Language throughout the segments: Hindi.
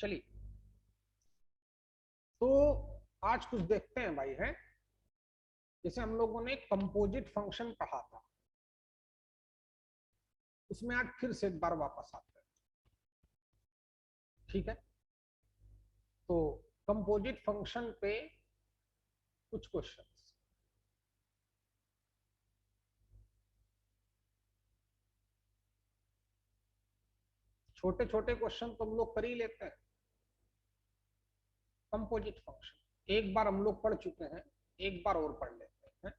चलिए, तो आज कुछ देखते हैं भाई। है जैसे हम लोगों ने कंपोजिट फंक्शन पढ़ा था, उसमें आज फिर से एक बार वापस आते हैं। ठीक है, तो कंपोजिट फंक्शन पे कुछ क्वेश्चंस। छोटे छोटे क्वेश्चन तो हम लोग कर ही लेते हैं। कंपोजिट फंक्शन एक बार हम लोग पढ़ चुके हैं, एक बार और पढ़ लेते हैं।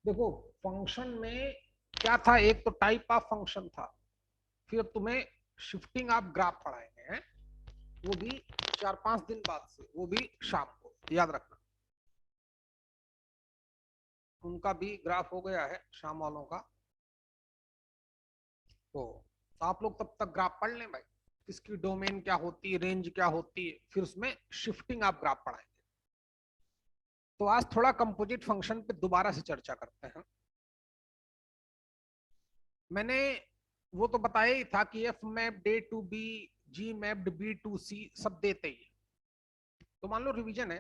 देखो, फंक्शन में क्या था, एक तो टाइप ऑफ फंक्शन था, फिर तुम्हें शिफ्टिंग ऑफ ग्राफ पढ़ाएंगे हैं, वो भी 4-5 दिन बाद से, वो भी शाम को, याद रखना। उनका भी ग्राफ हो गया है शाम वालों का, तो आप लोग तब तक ग्राफ पढ़ लें भाई। इसकी डोमेन क्या होती है, रेंज क्या होती है, फिर उसमें शिफ्टिंग आप ग्राफ पढ़ाएंगे। तो आज थोड़ा कंपोजिट फंक्शन पे दोबारा से चर्चा करते हैं। मैंने वो तो बताया ही था कि f mapped A to B, g mapped B to C, सब देते ही। तो मान लो रिवीजन है,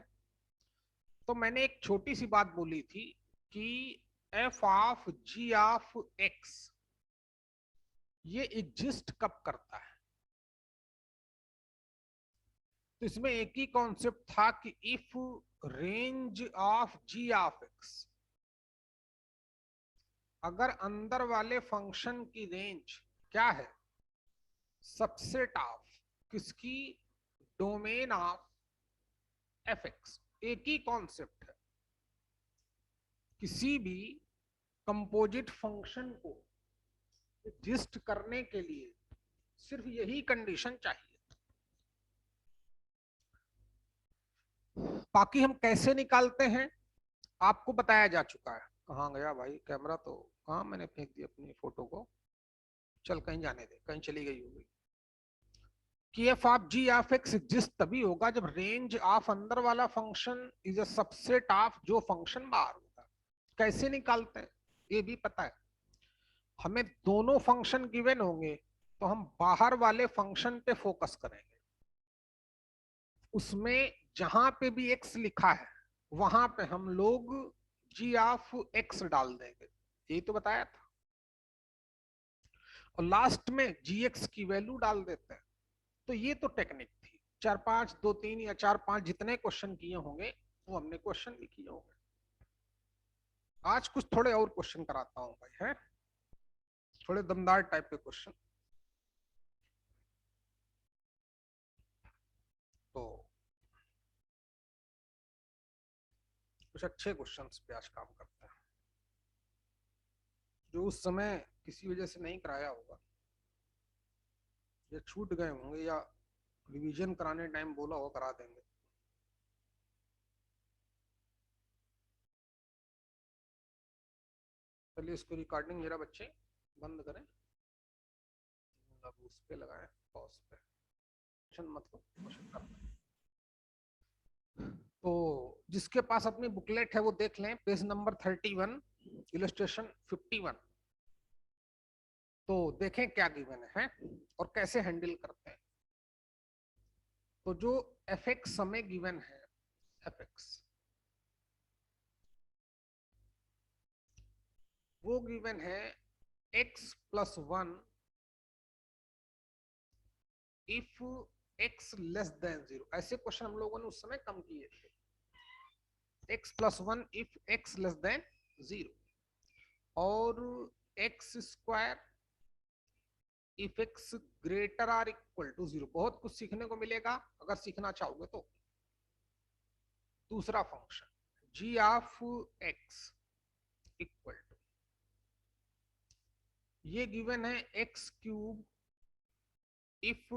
तो मैंने एक छोटी सी बात बोली थी कि f of g of x ये एग्जिस्ट कब करता है। तो इसमें एक ही कॉन्सेप्ट था कि if range of g of x, अगर अंदर वाले फंक्शन की रेंज क्या है, सबसेट ऑफ किसकी, डोमेन ऑफ एफ एक्स। एक ही कॉन्सेप्ट है, किसी भी कंपोजिट फंक्शन को एग्जिस्ट करने के लिए सिर्फ यही कंडीशन चाहिए। बाकी हम कैसे निकालते हैं आपको बताया जा चुका है। कहाँ गया भाई कैमरा, तो कहाँ मैंने फेंक दी अपनी फोटो को। चल कहीं जाने दे, कहीं चली गई होगी। कि f of g of x exist तभी होगा जब रेंज ऑफ अंदर वाला function is a subset of जो फंक्शन बाहर होगा। कैसे निकालते हैं ये भी पता है हमें। दोनों फंक्शन गिवन होंगे तो हम बाहर वाले फंक्शन पे फोकस करेंगे, उसमें जहां पे भी एक्स लिखा है वहां पे हम लोग जी ऑफ एक्स डाल देंगे, यही तो बताया था। और लास्ट में जी एक्स की वैल्यू डाल देते हैं। तो ये तो टेक्निक थी। 4-5, 2-3 या 4-5 जितने क्वेश्चन किए होंगे वो हमने क्वेश्चन भी किए होंगे। आज कुछ थोड़े और क्वेश्चन कराता हूं भाई, है थोड़े दमदार टाइप के क्वेश्चन। तो कुछ अच्छे क्वेश्चन पे आज काम करते हैं, जो उस समय किसी वजह से नहीं कराया होगा या छूट गए होंगे या रिवीजन कराने टाइम बोला हो करा देंगे। चलिए इसको रिकॉर्डिंग जरा बच्चे बंद करें, अब उस पे लगाएं पॉज पे, क्वेश्चन मतलब क्वेश्चन करते हैं। तो जिसके पास अपनी बुकलेट है वो देख लें, पेज नंबर 31, इलस्ट्रेशन 51। तो देखें क्या गिवन है और कैसे हैंडल करते हैं। तो जो एफ एक्स समय गिवन है, एफ एक्स वो गिवन है x+1 if x less than 0। ऐसे क्वेश्चन हम लोगों ने उस समय कम किए थे। x+1 if x less than 0 और x² if x greater or equal to 0। बहुत कुछ सीखने को मिलेगा अगर सीखना चाहोगे तो। दूसरा function g of x equal to, ये गिवन है x³ if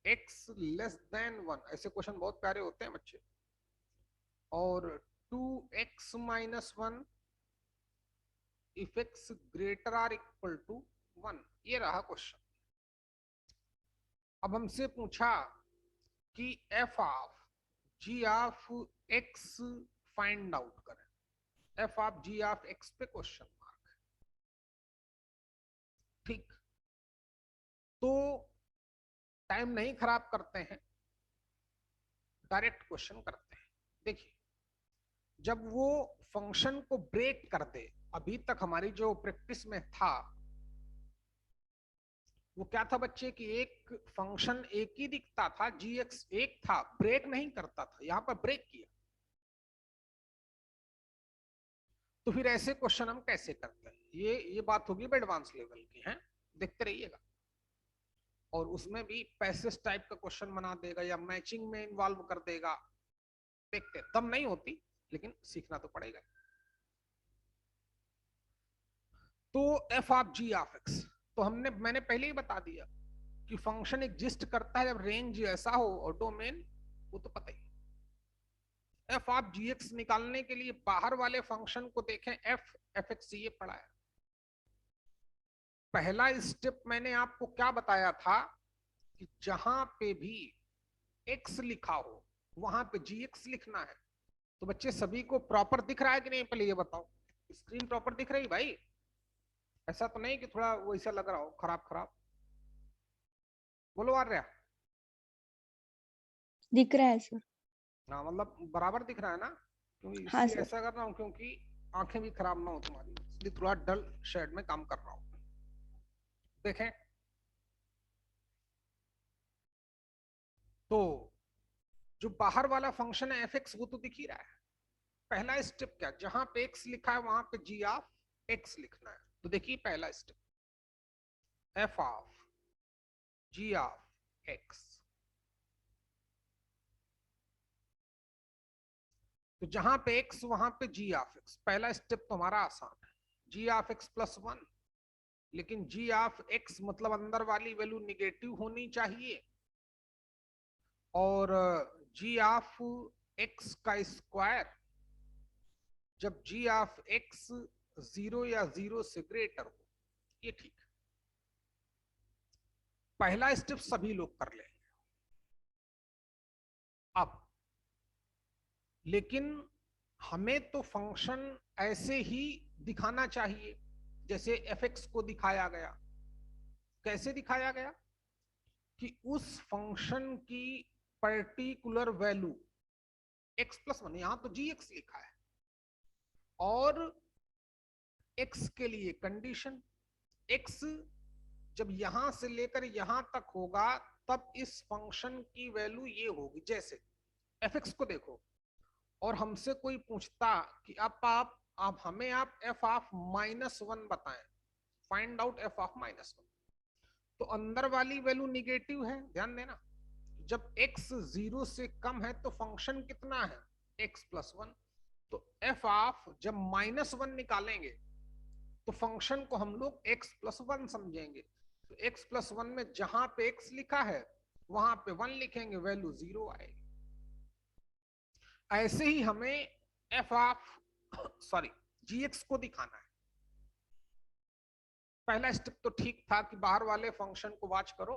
x less than 1। ऐसे क्वेश्चन बहुत प्यारे होते हैं बच्चे। और 2x-1 if x greater or equal to 1। ये रहा क्वेश्चन। अब हमसे पूछा कि f of g of x find out करें। f of g of x पे क्वेश्चन मार्क है। ठीक, तो टाइम नहीं खराब करते हैं, डायरेक्ट क्वेश्चन करते हैं। देखिए, जब वो फंक्शन को ब्रेक कर दे, अभी तक हमारी जो प्रैक्टिस में था वो क्या था बच्चे कि एक फंक्शन एक ही दिखता था, जी एक्स एक था, ब्रेक नहीं करता था, यहां पर ब्रेक किया। तो फिर ऐसे क्वेश्चन हम कैसे करते हैं, ये बात होगी एडवांस लेवल की है, देखते रहिएगा। और उसमें भी पैसेज टाइप का क्वेश्चन बना देगा या मैचिंग में इन्वॉल्व कर देगा, देखते तब नहीं होती, लेकिन सीखना तो पड़ेगा। तो f of g of x, तो मैंने पहले ही बता दिया कि फंक्शन एग्जिस्ट करता है जब रेंज ऐसा हो और डोमेन, वो तो पता ही। एफ ऑफ जी एक्स निकालने के लिए बाहर वाले फंक्शन को देखें, एफ एक्स ये पढ़ा है। पहला स्टेप मैंने आपको क्या बताया था कि जहां पे भी एक्स लिखा हो वहां पे जी एक्स लिखना है। तो बच्चे सभी को प्रॉपर दिख रहा है कि नहीं, पहले ये बताओ। स्क्रीन प्रॉपर दिख रही भाई? ऐसा तो नहीं कि थोड़ा वैसा लग रहा हो, खराब खराब? बोलो आर्या। दिख रहा है सर। हाँ मतलब बराबर दिख रहा है ना? क्योंकि हाँ इसलिए सर। ऐसा कर रहा हूँ क्योंकि आंखें भी खराब ना हो तुम्हारी, इसलिए थोड़ा डल शेड में काम कर रहा हूँ। देखें तो जो बाहर वाला फंक्शन है एफ एक्स, वो तो दिख ही रहा है। पहला स्टेप क्या, जहां पे एक्स लिखा है वहां पे जी ऑफ एक्स लिखना है। तो देखिए पहला step, f of g of x. तो जहां पे एक्स वहां पे जी ऑफ एक्स, पहला स्टेप तो हमारा आसान है, g of x plus one. लेकिन जी ऑफ एक्स मतलब अंदर वाली वैल्यू निगेटिव होनी चाहिए, और जी ऑफ एक्स का स्क्वायर जब जी ऑफ एक्स जीरो या जीरो से ग्रेटर हो, ये ठीक है। पहला स्टेप सभी लोग कर लेंगे। अब लेकिन हमें तो फंक्शन ऐसे ही दिखाना चाहिए जैसे एफ एक्स को दिखाया गया। कैसे दिखाया गया कि उस फंक्शन की particular value x plus one, यहां तो जी एक्स लिखा है, और एक्स के लिए कंडीशन, एक्स जब यहां से लेकर यहां तक होगा तब इस फंक्शन की वैल्यू ये होगी। जैसे एफ एक्स को देखो और हमसे कोई पूछता कि आप हमें आप एफ ऑफ माइनस वन बताएं, find out F of minus one, तो अंदर वाली वैल्यू निगेटिव है, ध्यान देना। जब x जीरो से कम है तो फंक्शन कितना है, x प्लस वन। तो एफ ऑफ जब माइनस वन निकालेंगे तो फंक्शन को हम लोग x प्लस वन समझेंगे। तो x प्लस वन में जहां पे x लिखा है वहां पे वन लिखेंगे, वैल्यू जीरो आएगी। ऐसे ही हमें f of sorry g x को दिखाना है। पहला स्टेप तो ठीक था कि बाहर वाले फंक्शन को वॉच करो,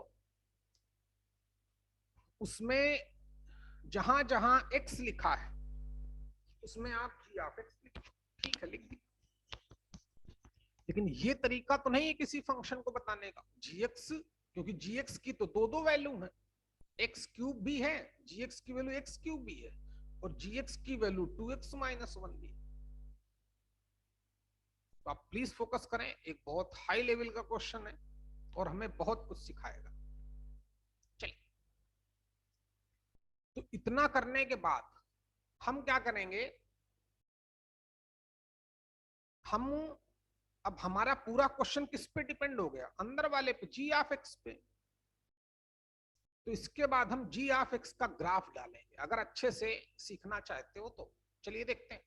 उसमें जहां जहां एक्स लिखा है उसमें आप जी ऑफ एक्स लिखो, ठीक है लिख दी। लेकिन ये तरीका तो नहीं है किसी फंक्शन को बताने का, जी एक्स, क्योंकि जी एक्स की तो दो दो वैल्यू है, एक्स क्यूब भी है, जी एक्स की वैल्यू एक्स क्यूब भी है, और जी एक्स की value two x minus one भी है। तो आप प्लीज फोकस करें, एक बहुत हाई लेवल का क्वेश्चन है और हमें बहुत कुछ सिखाएगा। चलिए, तो इतना करने के बाद हम क्या करेंगे, हम अब हमारा पूरा क्वेश्चन किस पे डिपेंड हो गया, अंदर वाले पे, जी ऑफ एक्स पे। तो इसके बाद हम जी ऑफ एक्स का ग्राफ डालेंगे, अगर अच्छे से सीखना चाहते हो तो। चलिए देखते हैं,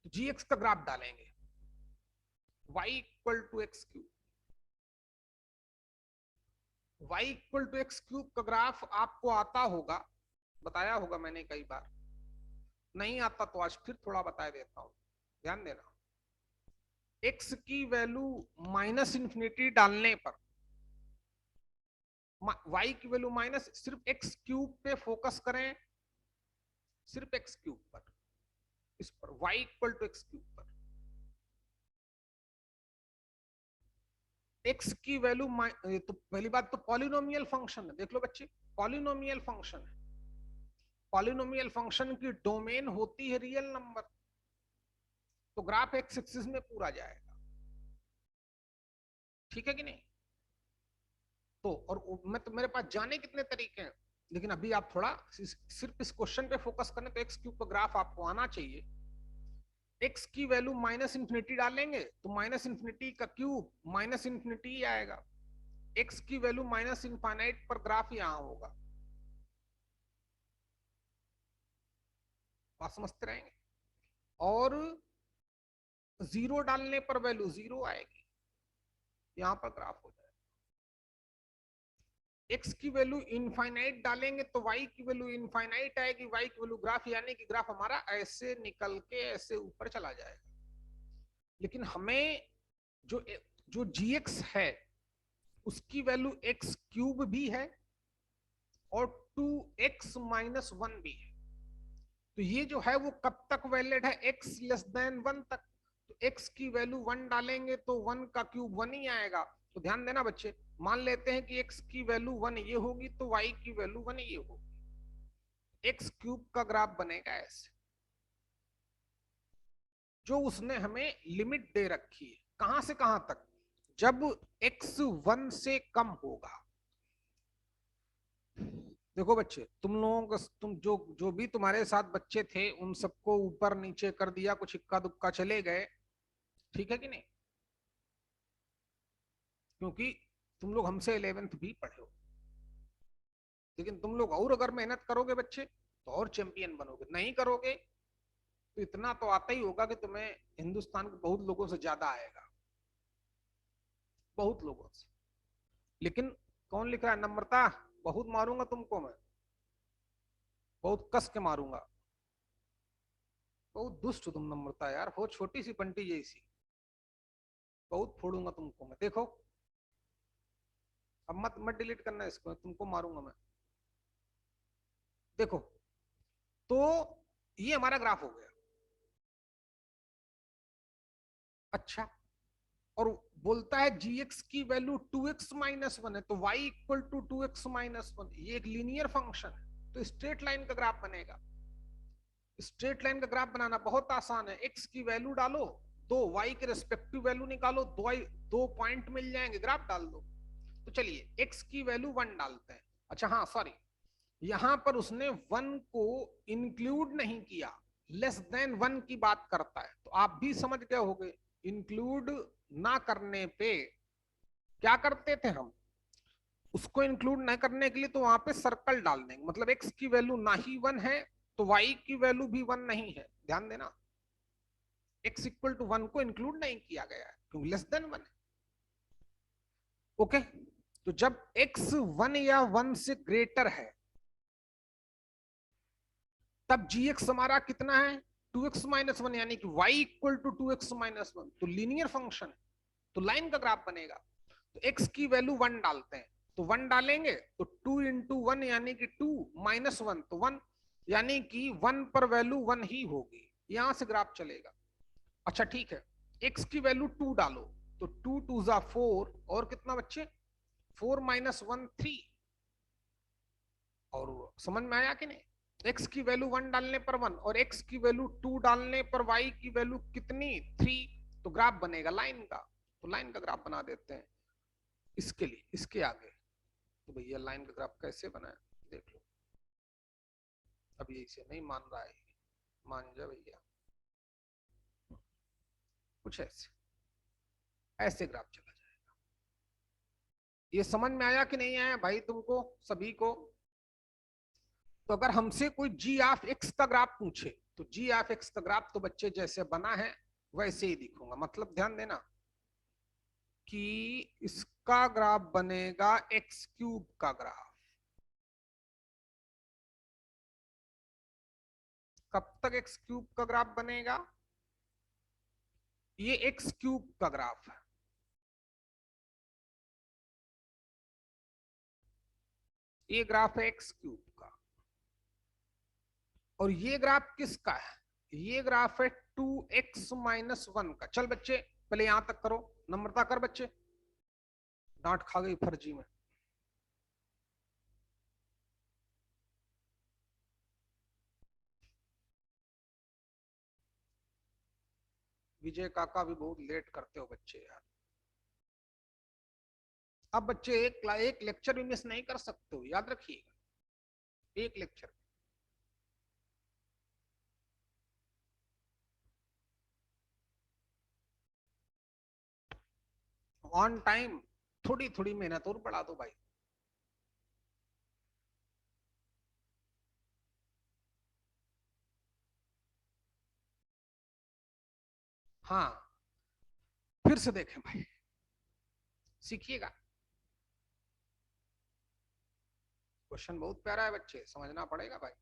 तो जी एक्स का ग्राफ डालेंगे, y equal to x cube, y equal to x cube का ग्राफ आपको आता होगा, बताया होगा मैंने कई बार, नहीं आता तो आज फिर थोड़ा बता देता हूं, ध्यान देना। x की वैल्यू माइनस इंफिनिटी डालने पर, y की वैल्यू माइनस, सिर्फ एक्स क्यूब पे फोकस करें, सिर्फ एक्स क्यूब पर, इस पर y equal to x cube पर। एक्स की वैल्यू, तो पहली बात तो पॉलिनोमियल फंक्शन है, देख लो बच्चे, पॉलिनोमियल फंक्शन है। पॉलिनोमियल फंक्शन की डोमेन होती है रियल नंबर, तो ग्राफ एक्स एक्सिस में पूरा जाएगा, ठीक है कि नहीं। तो और मैं तो, मेरे पास जाने कितने तरीके हैं, लेकिन अभी आप थोड़ा सिर्फ इस क्वेश्चन पे फोकस करने, तो एक्स क्यूब का ग्राफ आपको आना चाहिए। एक्स की वैल्यू माइनस इंफिनिटी डालेंगे तो माइनस इंफिनिटी का क्यूब माइनस इंफिनिटी आएगा। एक्स की वैल्यू माइनस इनफाइनाइट पर ग्राफ यहां होगा, बात समझते रहेंगे। और जीरो डालने पर वैल्यू जीरो आएगी, यहां पर ग्राफ हो जाएगा। एक्स की वैल्यू इनफाइनाइट डालेंगे तो वाई की वैल्यू इनफाइनाइट आएगी, वाई की वैल्यू ग्राफ, यानी कि ग्राफ हमारा ऐसे निकल के ऐसे ऊपर चला जाएगा। लेकिन हमें जो जो जीएक्स है उसकी वैल्यू एक्स क्यूब भी है और 2x-1 भी है, तो ये जो है वो कब तक वैलिड है, x लेस देन 1 तक। तो x की वैल्यू 1 डालेंगे तो 1 का क्यूब 1 ही आएगा। तो ध्यान देना बच्चे, मान लेते हैं कि x की वैल्यू 1 ये होगी तो y की वैल्यू 1 ये होगी, x क्यूब का ग्राफ बनेगा ऐसे, जो उसने हमें लिमिट दे रखी है, कहां से कहां तक, जब x 1 से कम होगा। देखो बच्चे, तुम लोगों को, तुम जो जो भी तुम्हारे साथ बच्चे थे उन सबको ऊपर नीचे कर दिया, कुछ इक्का दुक्का चले गए, ठीक है कि नहीं, क्योंकि तुम लोग हमसे 11th भी पढ़े हो। लेकिन तुम लोग और अगर मेहनत करोगे बच्चे तो और चैंपियन बनोगे, नहीं करोगे तो इतना तो आता ही होगा कि तुम्हें हिंदुस्तान के बहुत लोगों से ज्यादा आएगा, बहुत लोगों से। लेकिन कौन लिख रहा है, नम्रता, बहुत मारूंगा तुमको मैं, बहुत कस के मारूंगा। बहुत दुष्ट हो तुम नम्रता यार, हो छोटी सी पंटी जैसी, बहुत फोड़ूंगा तुमको मैं, देखो। अब मत मत डिलीट करना इसको, तुमको मारूंगा मैं, देखो। तो ये हमारा ग्राफ हो गया। अच्छा, और बोलता है जीएक्स की वैल्यू 2x-1 है, तो y इक्वल टू 2x-1, ये एक लीनियर फंक्शन है, तो स्ट्रेट लाइन का ग्राफ बनेगा। स्ट्रेट लाइन का ग्राफ बनाना बहुत आसान है, x की वैल्यू डालो, दो y के रेस्पेक्टिव वैल्यू निकालो, दो पॉइंट मिल जाएंगे, ग्राफ डाल दो। तो चलिए x की वैल्यू 1 डालते हैं। अच्छा हाँ सॉरी, यहां पर उसने 1 को इंक्लूड नहीं किया, लेस देन 1 की बात करता है, तो आप भी समझ गए होंगे। इंक्लूड ना करने पे क्या करते थे हम, उसको इंक्लूड ना करने के लिए तो वहां पे सर्कल डाल देंगे, मतलब x की वैल्यू ना ही 1 है तो y की वैल्यू भी 1 नहीं है, ध्यान देना। x इक्वल टू 1 को इंक्लूड नहीं किया गया है क्योंकि लेस देन 1 है। ओके, तो जब x 1 या 1 से ग्रेटर है तब gx हमारा कितना है, 2x-1, यानी कि y इक्वल टू 2x-1, तो लीनियर फंक्शन है, तो लाइन का ग्राफ बनेगा। तो x की वैल्यू 1 डालते हैं, तो 1 डालेंगे तो 2 इंटू 1 यानी कि 2 माइनस 1 तो 1, यानी कि 1 पर वैल्यू 1 ही होगी, यहां से ग्राफ चलेगा। अच्छा ठीक है, x की वैल्यू 2 डालो, तो 2 2 जा 4, और कितना बच्चे, 4 माइनस 1 3, और समझ में आया कि नहीं। x की वैल्यू 1 डालने पर 1 और x की वैल्यू 2 डालने पर y की वैल्यू कितनी 3, तो ग्राफ बनेगा लाइन का। तो लाइन का ग्राफ बना देते हैं इसके लिए, इसके आगे। तो भैया लाइन का ग्राफ कैसे बनाए देख लो, अब ये इसे नहीं मान रहा है, मान जा भैया, कुछ ऐसे ऐसे ग्राफ चला जाएगा। ये समझ में आया कि नहीं आया भाई तुमको सभी को। तो अगर हमसे कोई जी ऑफ एक्स का ग्राफ पूछे तो जी ऑफ एक्स का ग्राफ तो बच्चे जैसे बना है वैसे ही दिखूंगा, मतलब ध्यान देना कि इसका ग्राफ बनेगा एक्स क्यूब का ग्राफ। कब तक एक्स क्यूब का ग्राफ बनेगा, ये एक्स क्यूब का ग्राफ है, ये ग्राफ है एक्स क्यूब का। और ये ग्राफ किसका है, ये ग्राफ है 2x-1 का। चल बच्चे पहले यहां तक करो, नम्रता कर बच्चे, डांट खा गई फर्जी में। विजय काका भी बहुत लेट करते हो बच्चे यार। अब बच्चे एक लेक्चर भी मिस नहीं कर सकते हो, याद रखिएगा, एक लेक्चर। ऑन टाइम थोड़ी थोड़ी मेहनत और बढ़ा दो भाई। हाँ, फिर से देखें भाई, सीखिएगा। क्वेश्चन बहुत प्यारा है बच्चे, समझना पड़ेगा भाई,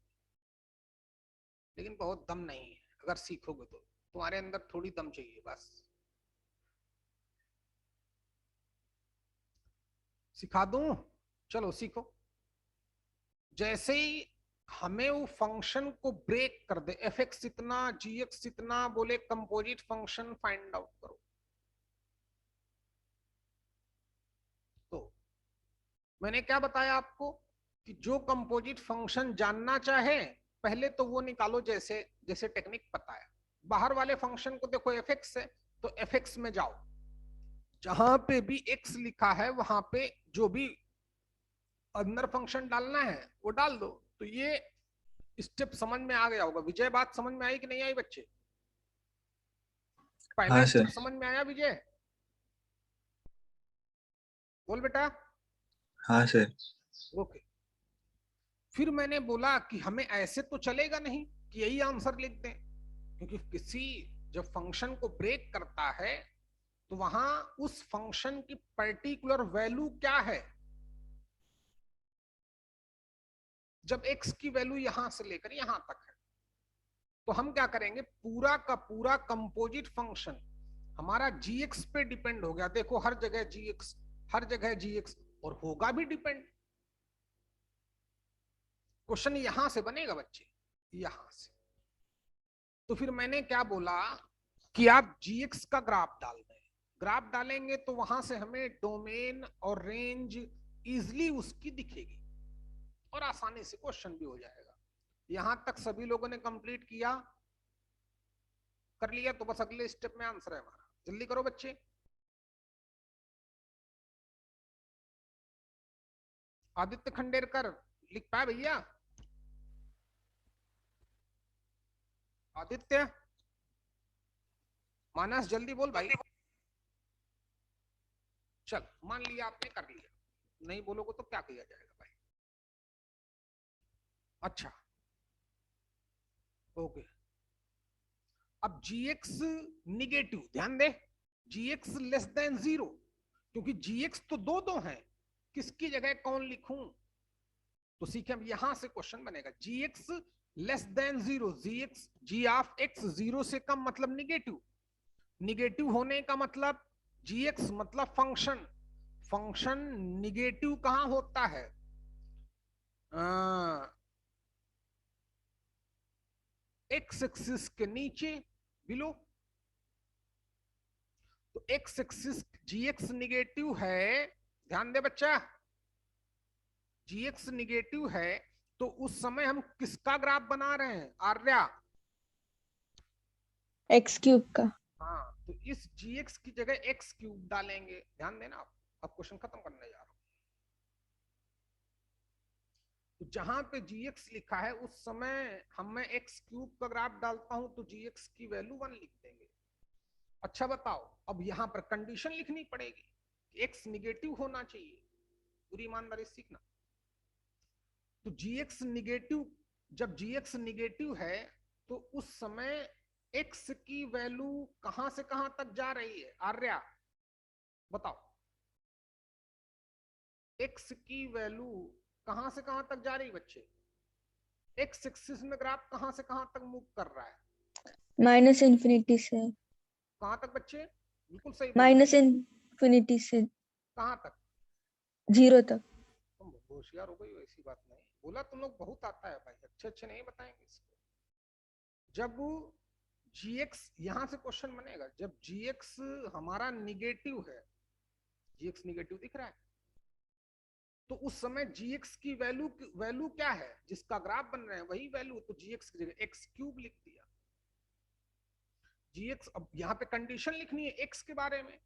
लेकिन बहुत दम नहीं है। अगर सीखोगे तो तुम्हारे अंदर थोड़ी दम चाहिए बस। सिखा दूं? चलो सीखो। जैसे ही हमें वो फंक्शन को ब्रेक कर दे, एफ एक्स इतना, जी एक्स इतना, बोले कंपोजिट फंक्शन फाइंड आउट करो, तो मैंने क्या बताया आपको कि जो कंपोजिट फंक्शन जानना चाहे पहले तो वो निकालो, जैसे जैसे टेक्निक पता है। बाहर वाले फंक्शन को देखो एफ एक्स है, तो एफ एक्स में जाओ, जहां पे भी एक्स लिखा है वहां पे जो भी अंदर फंक्शन डालना है वो डाल दो। तो ये स्टेप समझ में आ गया होगा। विजय, बात समझ में आई कि नहीं आई बच्चे? पहला हाँ स्टेप सर। समझ में आया विजय? बोल बेटा। हाँ सर। ओके। फिर मैंने बोला कि हमें ऐसे तो चलेगा नहीं कि यही आंसर लिख दें, क्योंकि किसी जब फंक्शन को ब्रेक करता है तो वहां उस फंक्शन की पर्टिकुलर वैल्यू क्या है। जब एक्स की वैल्यू यहां से लेकर यहां तक है, तो हम क्या करेंगे, पूरा का पूरा कंपोजिट फंक्शन हमारा जी एक्स पे डिपेंड हो गया। देखो हर जगह जी एक्स, हर जगह जी एक्स, और होगा भी डिपेंड। क्वेश्चन यहां से बनेगा बच्चे, यहां से। तो फिर मैंने क्या बोला कि आप जी एक्स का ग्राफ डाल दें। ग्राफ डालेंगे तो वहां से हमें डोमेन और रेंज इजिली उसकी दिखेगी, और आसानी से क्वेश्चन भी हो जाएगा। यहां तक सभी लोगों ने कंप्लीट किया, कर लिया? तो बस अगले स्टेप में आंसर है हमारा। जल्दी करो बच्चे। आदित्य खंडेरकर लिख पाए भैया? आदित्य, मानस जल्दी बोल भाई। चल, मान लिया आपने कर लिया, नहीं बोलोगे तो क्या किया जाएगा भाई। अच्छा, ओके। अब जी एक्स निगेटिव, ध्यान दे, जी एक्स लेस देन जीरो, क्योंकि जी एक्स तो दो दो है, किसकी जगह कौन लिखूं? तो सीखे, अब यहां से क्वेश्चन बनेगा। G x less than zero, g x, g of x zero से कम मतलब निगेटिव। निगेटिव होने का मतलब जी एक्स मतलब फंक्शन। फंक्शन निगेटिव कहां होता है? एक्स एक्सिस के नीचे, बिलो। तो x axis g x negative है, ध्यान दे बच्चा, जी एक्स निगेटिव है, तो उस समय हम किसका ग्राफ बना रहे हैं आर्या? एक्स क्यूब का। हाँ, तो इस जी एक्स की जगह एक्स क्यूब डालेंगे। ध्यान देना आप, अब क्वेश्चन खत्म करने जा रहा हूं। तो जहां पे जी एक्स लिखा है उस समय हम, मैं एक्स क्यूब का ग्राफ डालता हूं तो जी एक्स की वैल्यू 1 लिख देंगे। अच्छा बताओ, अब यहां पर कंडीशन लिखनी पड़ेगी, एक्स निगेटिव होना चाहिए, पूरी ईमानदारी सीखना। तो जी एक्स निगेटिव, जब जी एक्स निगेटिव है तो उस समय एक्स की वैल्यू कहां से कहां तक जा रही है आर्या? बताओ, एक्स की वैल्यू कहां से कहां तक जा रही है बच्चे? एक्स एक्सिस में ग्राफ कहां से कहां तक मूव कर रहा है? माइनस इन्फिनिटी से। कहां तक बच्चे? बिल्कुल सही बोल रहे माइनस हैं। इन्फिनिटी से कहां तक? जीरो तक। तुम होशियार हो गई, ऐसी बात नहीं बोला, तुम लोग बहुत आता है भाई, अच्छे अच्छे नहीं बताएंगे इसको। जब जी एक्स, यहां से क्वेश्चन बनेगा, जब जी एक्स हमारा निगेटिव है, gx निगेटिव दिख रहा है, तो उस समय gx की वैल्यू क्या है, जिसका ग्राफ बन रहा है वही वैल्यू, तो gx की जगह x क्यूब लिख दिया। gx, अब यहाँ पे कंडीशन लिखनी है x के बारे में,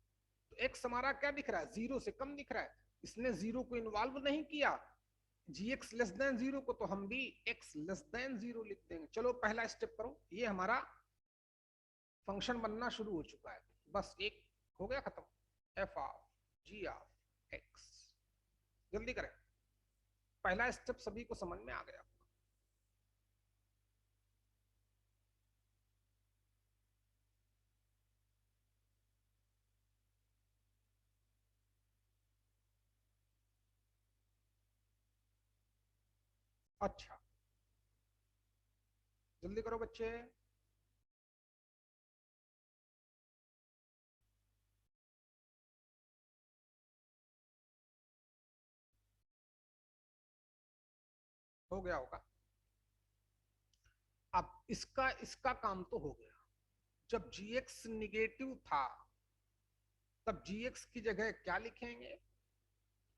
तो x हमारा क्या दिख रहा है, 0 से कम दिख रहा है, इसने 0 को इन्वॉल्व नहीं किया, gx लेस देन 0 को, तो हम भी x लेस देन 0 लिख देंगे। चलो पहला स्टेप करो, ये हमारा फंक्शन बनना शुरू हो चुका है, बस एक हो गया खत्म, f of g of x। जल्दी करें, पहला स्टेप सभी को समझ में आ गया। अच्छा, जल्दी करो बच्चे। हो गया होगा। अब इसका काम तो हो गया। जब gx निगेटिव था तब gx की जगह क्या लिखेंगे,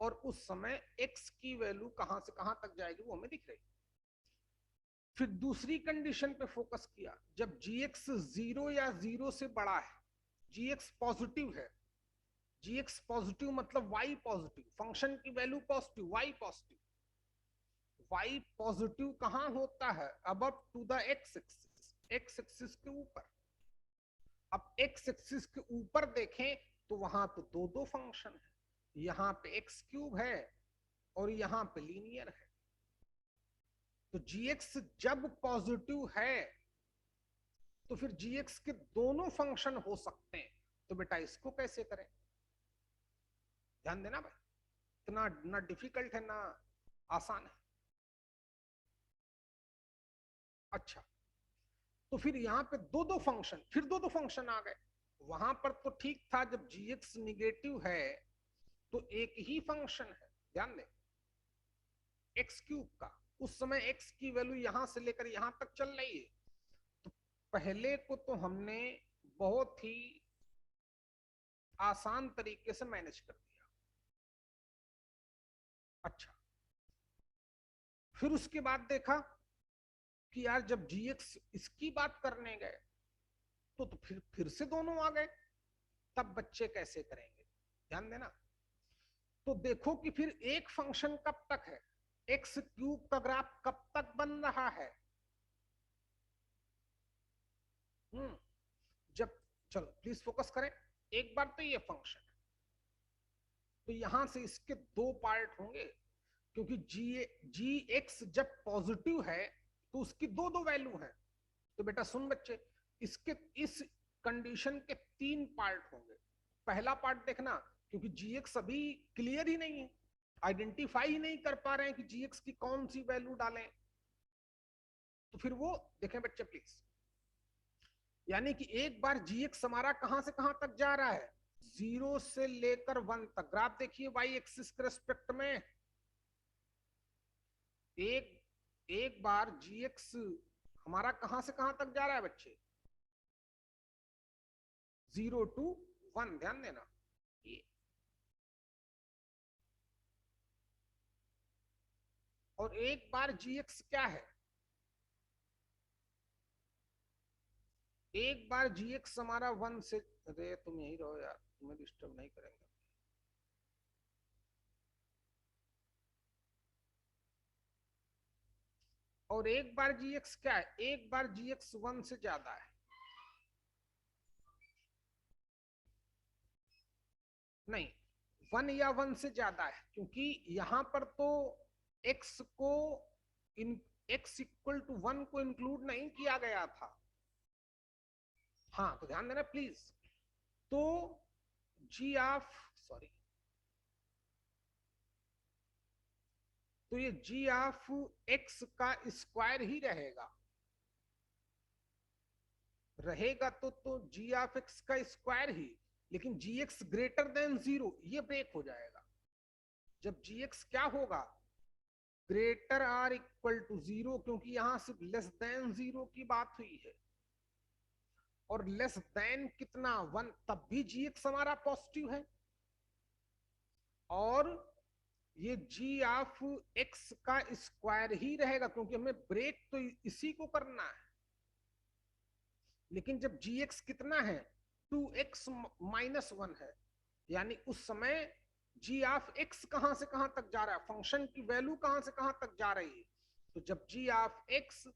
और उस समय x की वैल्यू कहां से कहां तक जाएगी वो हमें दिख रही। फिर दूसरी कंडीशन पे फोकस किया, जब gx 0 या 0 से बड़ा है, gx पॉजिटिव है, gx पॉजिटिव मतलब y पॉजिटिव, फंक्शन की value positive, y positive. y positive कहां होता है, above to the x axis के ऊपर। अब x एक्सिस के ऊपर देखें तो वहां तो दो दो फंक्शन है, यहां पे x क्यूब है और यहां पे लीनियर है। तो gx जब पॉजिटिव है तो फिर gx के दोनों फंक्शन हो सकते हैं, तो बेटा इसको कैसे करें, ध्यान देना भाई, इतना ना डिफिकल्ट है ना आसान है। अच्छा, तो फिर यहाँ पे दो दो फंक्शन, फिर दो दो फंक्शन आ गए। वहां पर तो ठीक था, जब gx निगेटिव है तो एक ही फंक्शन है, ध्यान दे, एक्स क्यूब का, उस समय x की वैल्यू यहां से लेकर यहां तक चल रही है। तो पहले को तो हमने बहुत ही आसान तरीके से मैनेज कर दिया। अच्छा, फिर उसके बाद देखा कि यार जब gx इसकी बात करने गए तो फिर से दोनों आ गए, तब बच्चे कैसे करेंगे, ध्यान देना। तो देखो कि फिर एक फंक्शन कब तक है, एक्स क्यूब का ग्राफ कब तक बन रहा है। जब, चलो प्लीज फोकस करें, एक बार तो ये फंक्शन है, तो यहां से इसके दो पार्ट होंगे, क्योंकि जी एक्स जब पॉजिटिव है तो उसकी दो दो वैल्यू है। तो बेटा सुन बच्चे, इसके इस कंडीशन के तीन पार्ट होंगे। पहला पार्ट देखना, क्योंकि gx अभी क्लियर ही नहीं है, आइडेंटिफाई ही नहीं कर पा रहे हैं कि gx की कौन सी वैल्यू डालें, तो फिर वो देखें बच्चे प्लीज। यानी कि एक बार gx हमारा कहां से कहां तक जा रहा है, 0 से लेकर 1 तक। ग्राफ देखिए y एक्सिस के रेस्पेक्ट में, एक बार gx हमारा कहां से कहां तक जा रहा है बच्चे, 0 to 1, ध्यान देना। ये और एक बार gx क्या है, एक बार gx हमारा 1 से, अरे तुम यही रहो यार, तुम्हें डिस्टर्ब नहीं करेंगे। और एक बार gx क्या है, एक बार gx 1 से ज्यादा है, नहीं 1 या 1 से ज्यादा है, क्योंकि यहां पर तो x को x इक्वल टू 1 को इंक्लूड नहीं किया गया था। हाँ तो ध्यान देना प्लीज। तो g ऑफ, सॉरी, तो ये g ऑफ x का स्क्वायर ही रहेगा, तो g ऑफ x का स्क्वायर ही, लेकिन gx ग्रेटर देन 0 ये ब्रेक हो जाएगा। जब gx क्या होगा, ग्रेटर आर इक्वल टू 0, क्योंकि यहां सिर्फ लेस देन 0 की बात हुई है, और लेस देन कितना 1, तब भी gx हमारा पॉजिटिव है। और ये जी ऑफ एक्स का स्क्वायर ही रहेगा, क्योंकि हमें ब्रेक तो इसी को करना है। लेकिन जब जी एक्स कितना है, 2x-1 है, यानी उस समय जी ऑफ एक्स कहां से कहां तक जा रहा है, फंक्शन की वैल्यू कहां से कहां तक जा रही है। तो जब g of x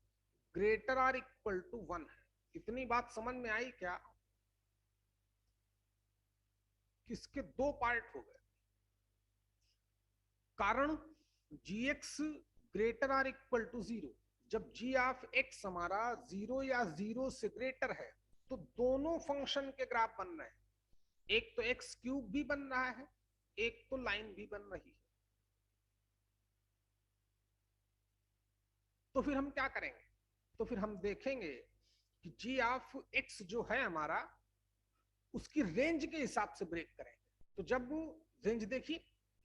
greater or equal to 1 है। इतनी बात समझ में आई क्या? किसके दो पार्ट हो गए। कारण g x greater or equal to 0, जब जी ऑफ एक्स हमारा 0 या 0 से ग्रेटर है तो दोनों फंक्शन के ग्राफ बन रहे हैं। एक तो एक्स क्यूब भी बन रहा है, एक तो लाइन भी बन रही है। तो फिर हम क्या करेंगे? तो फिर हम देखेंगे कि जी ऑफ एक्स जो है हमारा, उसकी रेंज के हिसाब से ब्रेक करेंगे। तो जब रेंज देखी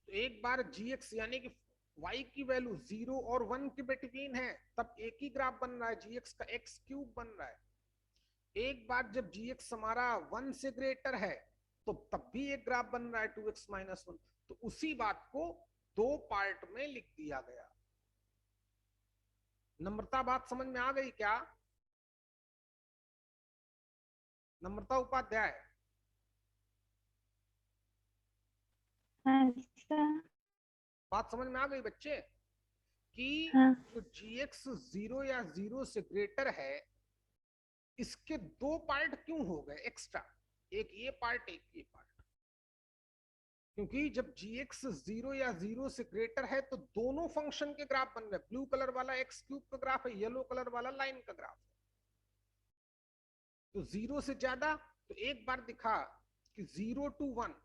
तो एक बार जी एक्स यानी कि y की वैल्यू 0 और 1 के बिटवीन है, तब एक ही ग्राफ बन रहा है, जी एक्स का एक्स क्यूब बन रहा है। एक बार जब जी एक्स हमारा 1 से ग्रेटर है तो तब भी एक ग्राफ बन रहा है 2x-1। तो उसी बात को दो पार्ट में लिख दिया गया। नम्रता बात समझ में आ गई क्या? नम्रता उपाध्याय, हाँ सर। बात समझ में आ गई बच्चे? कि हाँ जो जी एक्स 0 या 0 से ग्रेटर है, इसके दो पार्ट क्यों हो गए एक्स्ट्रा, एक ये पार्ट एक ये पार्ट। क्योंकि जब जी एक्स 0 या 0 से ग्रेटर है तो दोनों फंक्शन के ग्राफ बन रहे हैं। ब्लू कलर वाला एक्स क्यूब का ग्राफ है, येलो कलर वाला लाइन का ग्राफ है। तो 0 से ज्यादा, तो एक बार दिखा कि 0 to 1,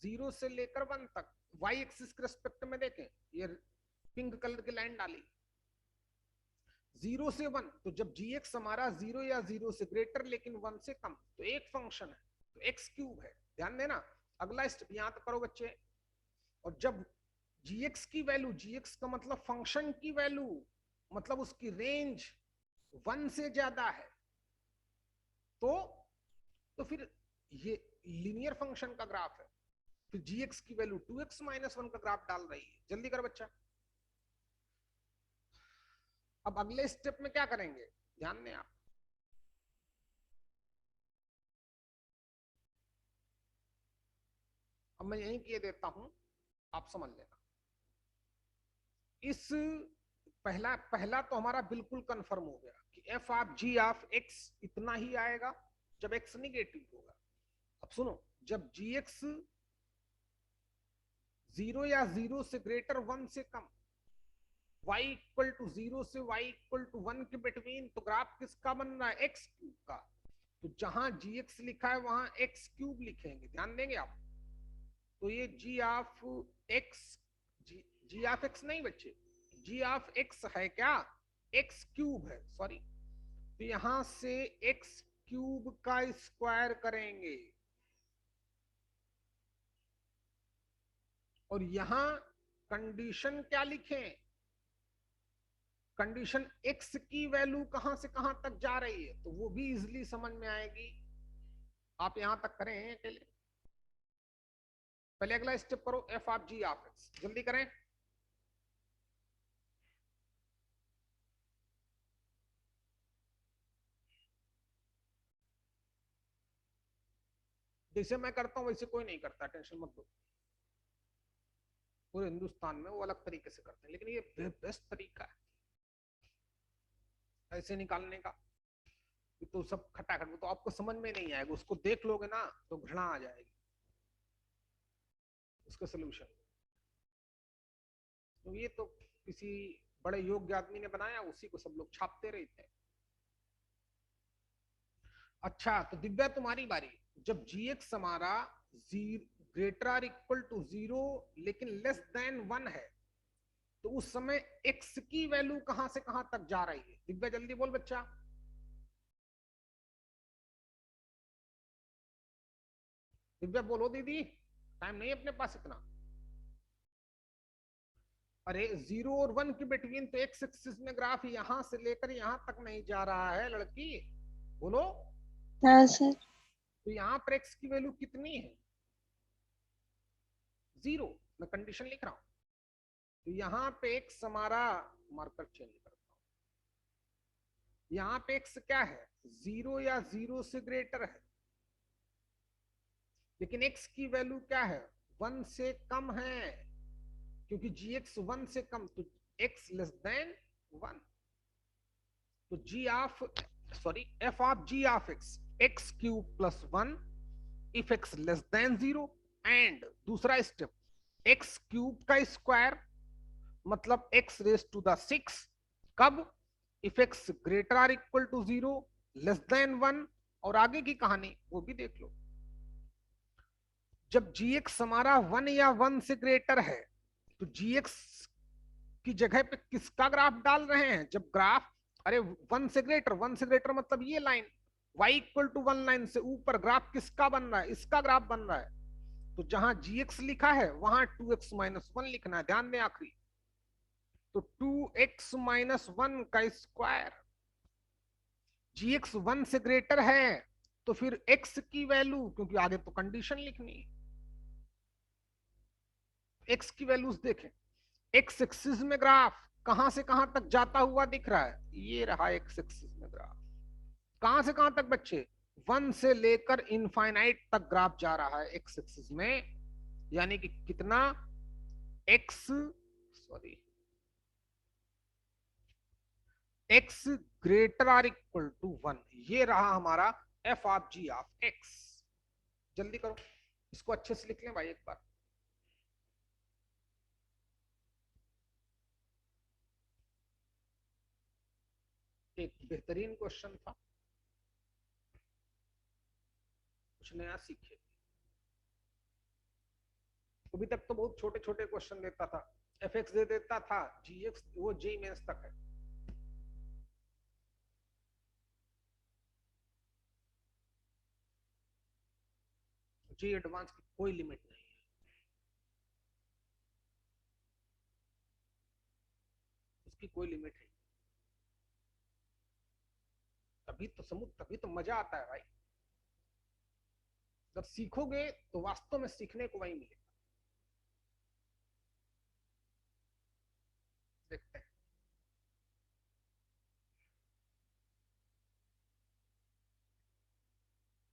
0 से लेकर 1 तक y एक्सिस के रेस्पेक्ट में देखें, ये पिंक कलर की लाइन डाली 0 से 1। तो जब जी एक्स हमारा 0 या 0 से ग्रेटर लेकिन 1 से कम, तो एक फंक्शन है, तो एक्स क्यूब है। ध्यान देना, अगला स्टेप यहां तक करो बच्चे। और जब जी एक्स की वैल्यू, जी एक्स का मतलब फंक्शन की वैल्यू, मतलब उसकी रेंज 1 से ज्यादा है, तो फिर ये लीनियर फंक्शन का ग्राफ है, फिर जी एक्स की वैल्यू 2x-1 का ग्राफ डाल रही है। जल्दी कर बच्चा। अब अगले स्टेप में क्या करेंगे, ध्यान दें आप। अब मैं यही किए देता हूं, आप समझ लेना। इस पहला पहला तो हमारा बिल्कुल कंफर्म हो गया कि f of g of x इतना ही आएगा जब एक्स निगेटिव होगा। अब सुनो, जब जी एक्स 0 या 0 से ग्रेटर 1 से कम, y इक्वल टू 0 से y इक्वल टू 1 के बिटवीन, तो ग्राफ किसका बन रहा है, एक्स क्यूब का। तो जहां जी एक्स लिखा है वहां एक्स क्यूब लिखेंगे, ध्यान देंगे आप। तो ये g of x, g of x नहीं बच्चे, जी ऑफ एक्स है क्या, एक्स क्यूब है, सॉरी। तो यहां से एक्स क्यूब का स्क्वायर करेंगे, और यहां कंडीशन क्या लिखें, कंडीशन एक्स की वैल्यू कहां से कहां तक जा रही है, तो वो भी इजिली समझ में आएगी। आप यहां तक करें अकेले, पहले अगला स्टेप करो, f of g of x, जल्दी करें। जैसे मैं करता हूं वैसे कोई नहीं करता, टेंशन मत लो। पूरे हिंदुस्तान में वो अलग तरीके से करते हैं, लेकिन ये बेस्ट तरीका है ऐसे निकालने का। तो सब खटाखट, तो आपको समझ में नहीं आएगा, उसको देख लोगे ना तो घृणा आ जाएगी उसका सोल्यूशन। तो ये तो किसी बड़े योग्य आदमी ने बनाया, उसी को सब लोग छापते रहते हैं। अच्छा, तो दिव्या तुम्हारी बारी। जब जी एक्स हमारा ग्रेटर आर इक्वल टू 0 लेकिन लेस देन 1 है, तो उस समय एक्स की वैल्यू कहां से कहां तक जा रही है, दिव्या जल्दी बोल बच्चा। दिव्या बोलो दीदी, टाइम नहीं अपने पास इतना। अरे 0 और 1 के बिटवीन तो एक्स एक्सिस में ग्राफ यहां से लेकर यहां तक नहीं जा रहा है लड़की, बोलो। हाँ सर। तो यहां पर एक्स की वैल्यू कितनी है, 0, मैं कंडीशन लिख रहा हूं। तो यहाँ पे x हमारा, मार्कर चेंज करता हूं, यहाँ पे x क्या है, 0 या 0 से ग्रेटर है, लेकिन x की वैल्यू क्या है, 1 से कम है, क्योंकि gx 1 से कम, तो x लेस देन 1। तो f of g of x cube plus 1 if x less than 0, and दूसरा स्टेप x क्यूब का स्क्वायर मतलब x रेज टू द 6, कब, if x greater or equal to 0 less than 1, और आगे की कहानी वो भी देख लो। जब gx हमारा 1 या 1 से ग्रेटर है तो gx की जगह पे किसका ग्राफ डाल रहे हैं, जब ग्राफ, अरे 1 से ग्रेटर मतलब ये line y equal to 1 line से ऊपर ग्राफ किसका बन रहा है, इसका ग्राफ बन रहा है। तो जहां gx लिखा है वहां 2x माइनस 1 लिखना है, ध्यान दें आखिरी। तो 2x माइनस 1 का स्क्वायर, gx 1 से ग्रेटर है तो फिर x की वैल्यू, क्योंकि आगे तो कंडीशन लिखनी है, x की वैल्यूज देखें, x एक्सिस में ग्राफ कहां से कहां तक जाता हुआ दिख रहा है, ये रहा x एक्सिस में ग्राफ, कहां से कहां तक बच्चे, 1 से लेकर इनफाइनाइट तक ग्राफ जा रहा है x एक्सिस में, यानी कि कितना, x greater or equal to 1, ये रहा हमारा f of g of x। जल्दी करो, इसको अच्छे से लिख लें भाई एक बार। एक बेहतरीन क्वेश्चन था, कुछ नया सीखे। अभी तक तो बहुत छोटे छोटे क्वेश्चन देता था, fx दे देता था, gx वो जेई मेंस तक है। जेई एडवांस की कोई लिमिट नहीं है, उसकी कोई लिमिट है, तभी तो मजा आता है भाई। जब सीखोगे तो वास्तव में सीखने को वही मिलेगा। देखते हैं,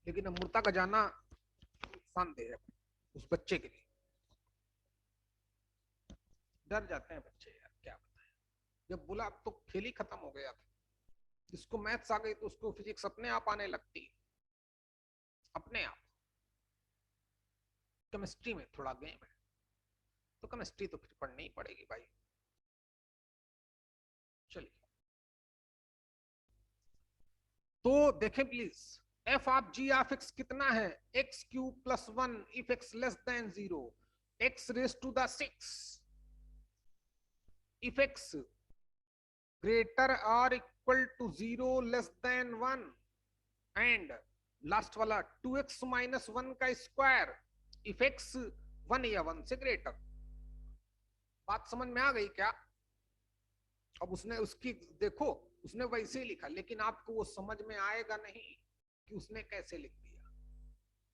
लेकिन अमृता का जाना नुकसानदेह है उस बच्चे के लिए। डर जाते हैं बच्चे यार, क्या बताएं। जब बोला अब तो खेल ही खत्म हो गया था, जिसको मैथ्स आ गई तो उसको फिजिक्स अपने आप आने लगती है, अपने आप। केमिस्ट्री में थोड़ा गेम है, तो केमिस्ट्री तो फिर पढ़नी ही पड़ेगी भाई। चलिए तो देखें please, f of g of x कितना है, x cube plus 1 if x less than 0, x raise to the 6 if x greater और equal to 0 less than 1, and last वाला 2x माइनस 1 का स्क्वायर इफ x 1 या 1 से ग्रेटर। बात समझ में आ गई क्या? अब उसने उसकी देखो, उसने वैसे ही लिखा, लेकिन आपको वो समझ में आएगा नहीं कि उसने कैसे लिख दिया,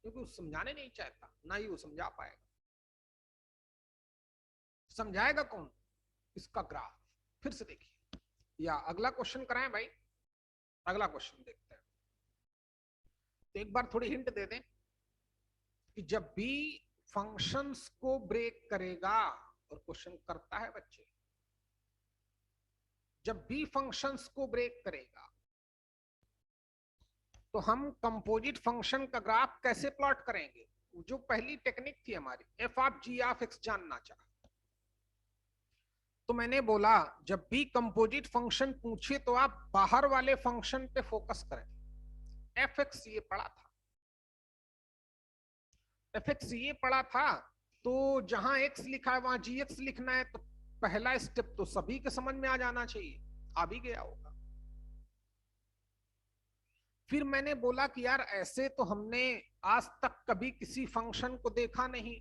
क्योंकि वो समझाने नहीं चाहता, ना ही वो समझा पाएगा। समझाएगा कौन? इसका ग्राफ। फिर से देखिए, या अगला क्वेश्चन कराएं भाई, अगला क्वेश्चन देखते हैं। तो एक बार थोड़ी हिंट दे दें कि जब भी फंक्शंस को ब्रेक करेगा, और क्वेश्चन करता है बच्चे, जब भी फंक्शंस को ब्रेक करेगा तो हम कंपोजिट फंक्शन का ग्राफ कैसे प्लॉट करेंगे? जो पहली टेक्निक थी हमारी, f of g of x जानना चाहा, तो मैंने बोला जब भी कंपोजिट फंक्शन पूछे तो आप बाहर वाले फंक्शन पे फोकस करें। एफ एक्स ये पढ़ा था, एफ एक्स ये पढ़ा था, तो जहां एक्स लिखा है वहां जी एक्स लिखना है, तो पहला स्टेप तो सभी के समझ में आ जाना चाहिए, आ भी गया होगा। फिर मैंने बोला कि यार ऐसे तो हमने आज तक कभी किसी फंक्शन को देखा नहीं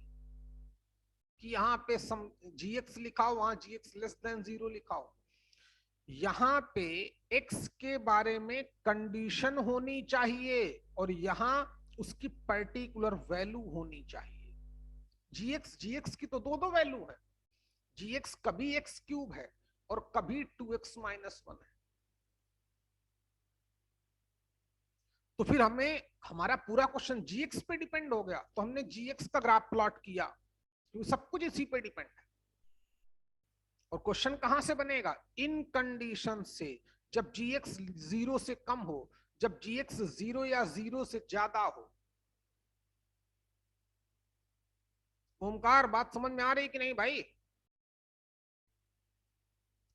कि यहाँ पे जी एक्स लिखा हो, वहां जी एक्स लेस देन 0 लिखा हो। यहाँ पे x के बारे में कंडीशन होनी चाहिए और यहाँ उसकी पर्टिकुलर वैल्यू होनी चाहिए। जीएक्स की तो दो वैल्यू है, जीएक्स कभी एक्स क्यूब है और कभी 2x-1 है। तो फिर हमें हमारा पूरा क्वेश्चन जीएक्स पे डिपेंड हो गया, तो हमने जीएक्स का ग्राफ प्लॉट किया, क्योंकि सब कुछ इसी पे डिपेंड है। और क्वेश्चन कहां से बनेगा? इन कंडीशन से, जब जीएक्स 0 से कम हो, जब जीएक्स 0 या 0 से ज्यादा हो। ओमकार, बात समझ में आ रही कि नहीं भाई?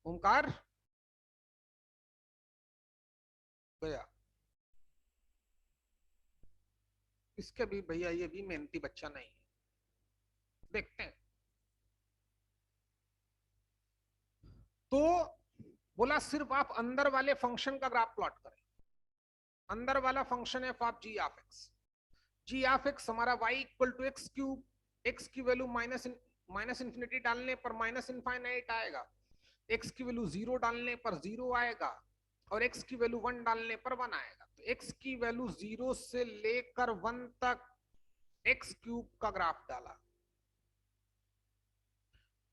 ओमकार गया। इसके भी भैया ये भी मेहनती बच्चा नहीं है, देखते हैं। तो बोला सिर्फ आप अंदर वाले फंक्शन का ग्राफ प्लॉट करें। अंदर वाला फंक्शन है आप g of x, g of x हमारा y equal to x cube, x की वैल्यू माइनस इंफिनिटी डालने पर माइनस इनफाइनाइट आएगा, एक्स की वैल्यू 0 डालने पर 0 आएगा, और एक्स की वैल्यू 1 डालने पर 1 आएगा। तो एक्स की वैल्यू 0 से लेकर 1 तक एक्स क्यूब का ग्राफ डाला।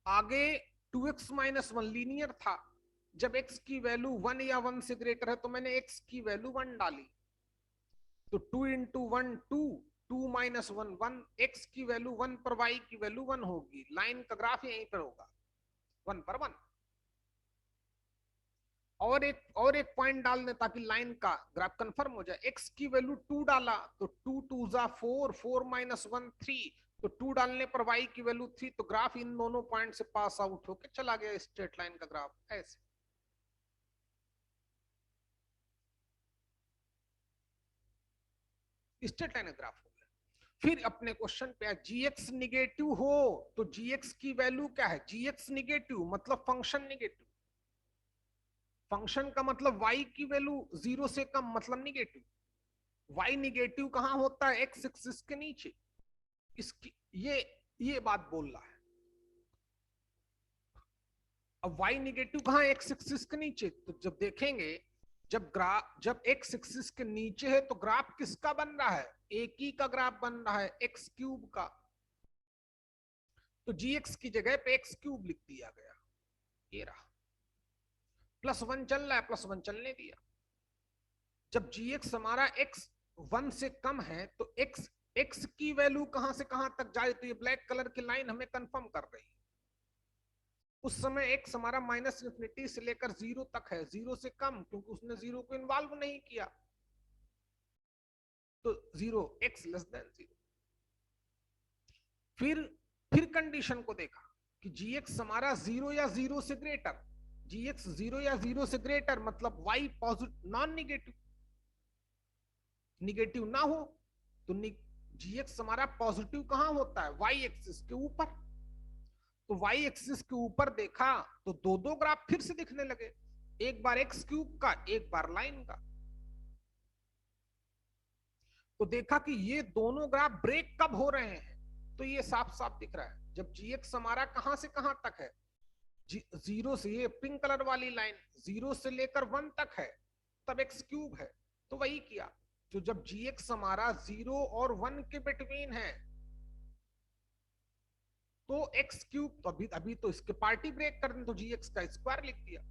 आगे 2x-1 लीनियर था, जब x की वैल्यू 1 या 1 से ग्रेटर है तो मैंने x की वैल्यू 1 डाली, तो 2 इंटू 1 2, 2 माइनस 1 1, x की वैल्यू 1 पर y की वैल्यू 1 होगी, लाइन का ग्राफ यहीं पर होगा 1 पर 1। और एक पॉइंट डाल दें ताकि लाइन का ग्राफ कंफर्म हो जाए। x की वैल्यू 2 डाला तो 2 2 जा 4, 4 माइनस 1 3, तो 2 डालने पर y की वैल्यू 3, तो ग्राफ इन दोनों पॉइंट से पास आउट होकर चला गया, स्ट्रेट लाइन का ग्राफ ऐसे। स्ट्रेट लाइन का ग्राफ हो गया। फिर अपने क्वेश्चन पे जीएक्स निगेटिव हो तो जीएक्स की वैल्यू क्या है? जीएक्स निगेटिव मतलब फंक्शन निगेटिव, फंक्शन का मतलब y की वैल्यू 0 से कम मतलब निगेटिव। y निगेटिव कहां होता है? एक्स एक्सिस के नीचे। इसकी ये बात बोल रहा है। अब y निगेटिव कहां है? एक्स एक्सिस के नीचे। तो जब देखेंगे, जब एक्स एक्सिस के नीचे है तो ग्राफ किसका बन रहा है? एक ही का ग्राफ बन रहा है, एक्स क्यूब का। तो जीएक्स की जगह पे एक्स क्यूब लिख दिया गया, ये रहा। +1 चल रहा है, +1 चलने दिया। जब जीएक्स हमारा एक्स 1 से कम है तो एक्स की वैल्यू कहां से कहां तक जाए, तो ये ब्लैक कलर की लाइन हमें कंफर्म कर रही है। उस समय एक्स हमारा माइनस इंफिनिटी से लेकर 0 तक है, 0 से कम, क्योंकि उसने 0 को इन्वॉल्व नहीं किया, तो 0 एक्स लेस देन 0। फिर कंडीशन को देखा कि जीएक्स हमारा 0 या 0 से ग्रेटर, जीएक्स 0 या 0 से ग्रेटर मतलब y positive non negative, negative ना हो तो जीएक्स हमारा पॉजिटिव कहां होता है? वाई एक्सिस के ऊपर। तो वाई एक्सिस के ऊपर देखा तो दो ग्राफ फिर से दिखने लगे, एक बार एक्स क्यूब का, एक बार लाइन का। तो देखा कि ये दोनों ग्राफ ब्रेक कब हो रहे हैं, तो ये साफ साफ दिख रहा है जब जीएक्स हमारा कहां से कहां तक है, 0 से, ये पिंक कलर वाली लाइन 0 से लेकर 1 तक है, तब एक्स क्यूब है। तो वही किया, तो जब जीएक्स हमारा 0 और 1 के बिटवीन है तो एक्स क्यूब, तो अभी तो इसके पार्टी ब्रेक कर दें तो जीएक्स का स्क्वायर लिख दिया।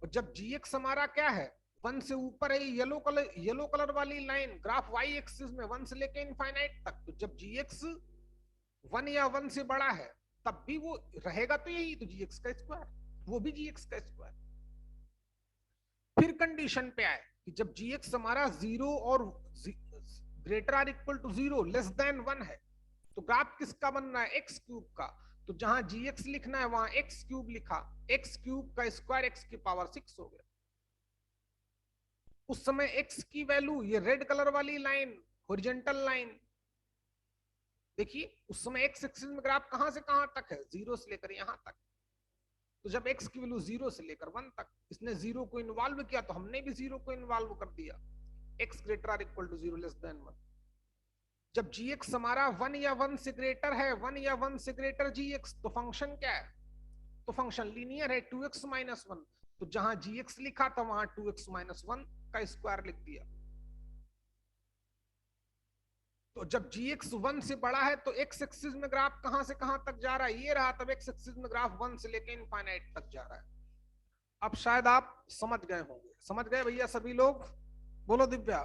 और जब जीएक्स हमारा क्या है? 1 से ऊपर है, येलो कलर वाली लाइन ग्राफ वाई एक्सिस में 1 से लेकर इनफाइनाइट तक, तो जब जीएक्स 1 या 1 से बड़ा है तब भी वो रहेगा, तो यही तो जीएक्स का स्क्वायर, वो भी जीएक्स का स्क्वायर। फिर कंडीशन पे आए कि जब जीएक्स हमारा 0 और greater or equal to 0 less than 1 है तो ग्राफ किसका बन रहा है? एक्स क्यूब का। तो जहां जीएक्स लिखना है वहां एक्स क्यूब लिखा, एक्स क्यूब का स्क्वायर एक्स की पावर 6 हो गया। उस समय एक्स की वैल्यू, ये रेड कलर वाली लाइन हॉरिजॉन्टल लाइन देखिए, उस समय एक्स एक्सिस में ग्राफ कहां से कहां तक है? 0 से लेकर यहां तक। तो जब एक्स की वैल्यू 0 से लेकर 1 तक, इसने 0 को इन्वॉल्व किया तो हमने भी 0 को इन्वॉल्व कर दिया, x greater or equal to 0 less than 1। जब जीएक्स हमारा 1 या 1 से ग्रेटर है, 1 या 1 से ग्रेटर जीएक्स, तो फंक्शन क्या है? तो फंक्शन लीनियर है, 2x-1। तो जहां जीएक्स लिखा था वहां 2x-1 का स्क्वायर लिख दिया। तो जब gx 1 से बड़ा है तो x एक्सिस में ग्राफ कहां से कहां तक जा रहा है, ये रहा, तब x एक्सिस में ग्राफ 1 से लेके इनफाइनाइट तक जा रहा है। अब शायद आप समझ गए होंगे, समझ गए भैया सभी लोग? बोलो दिव्या,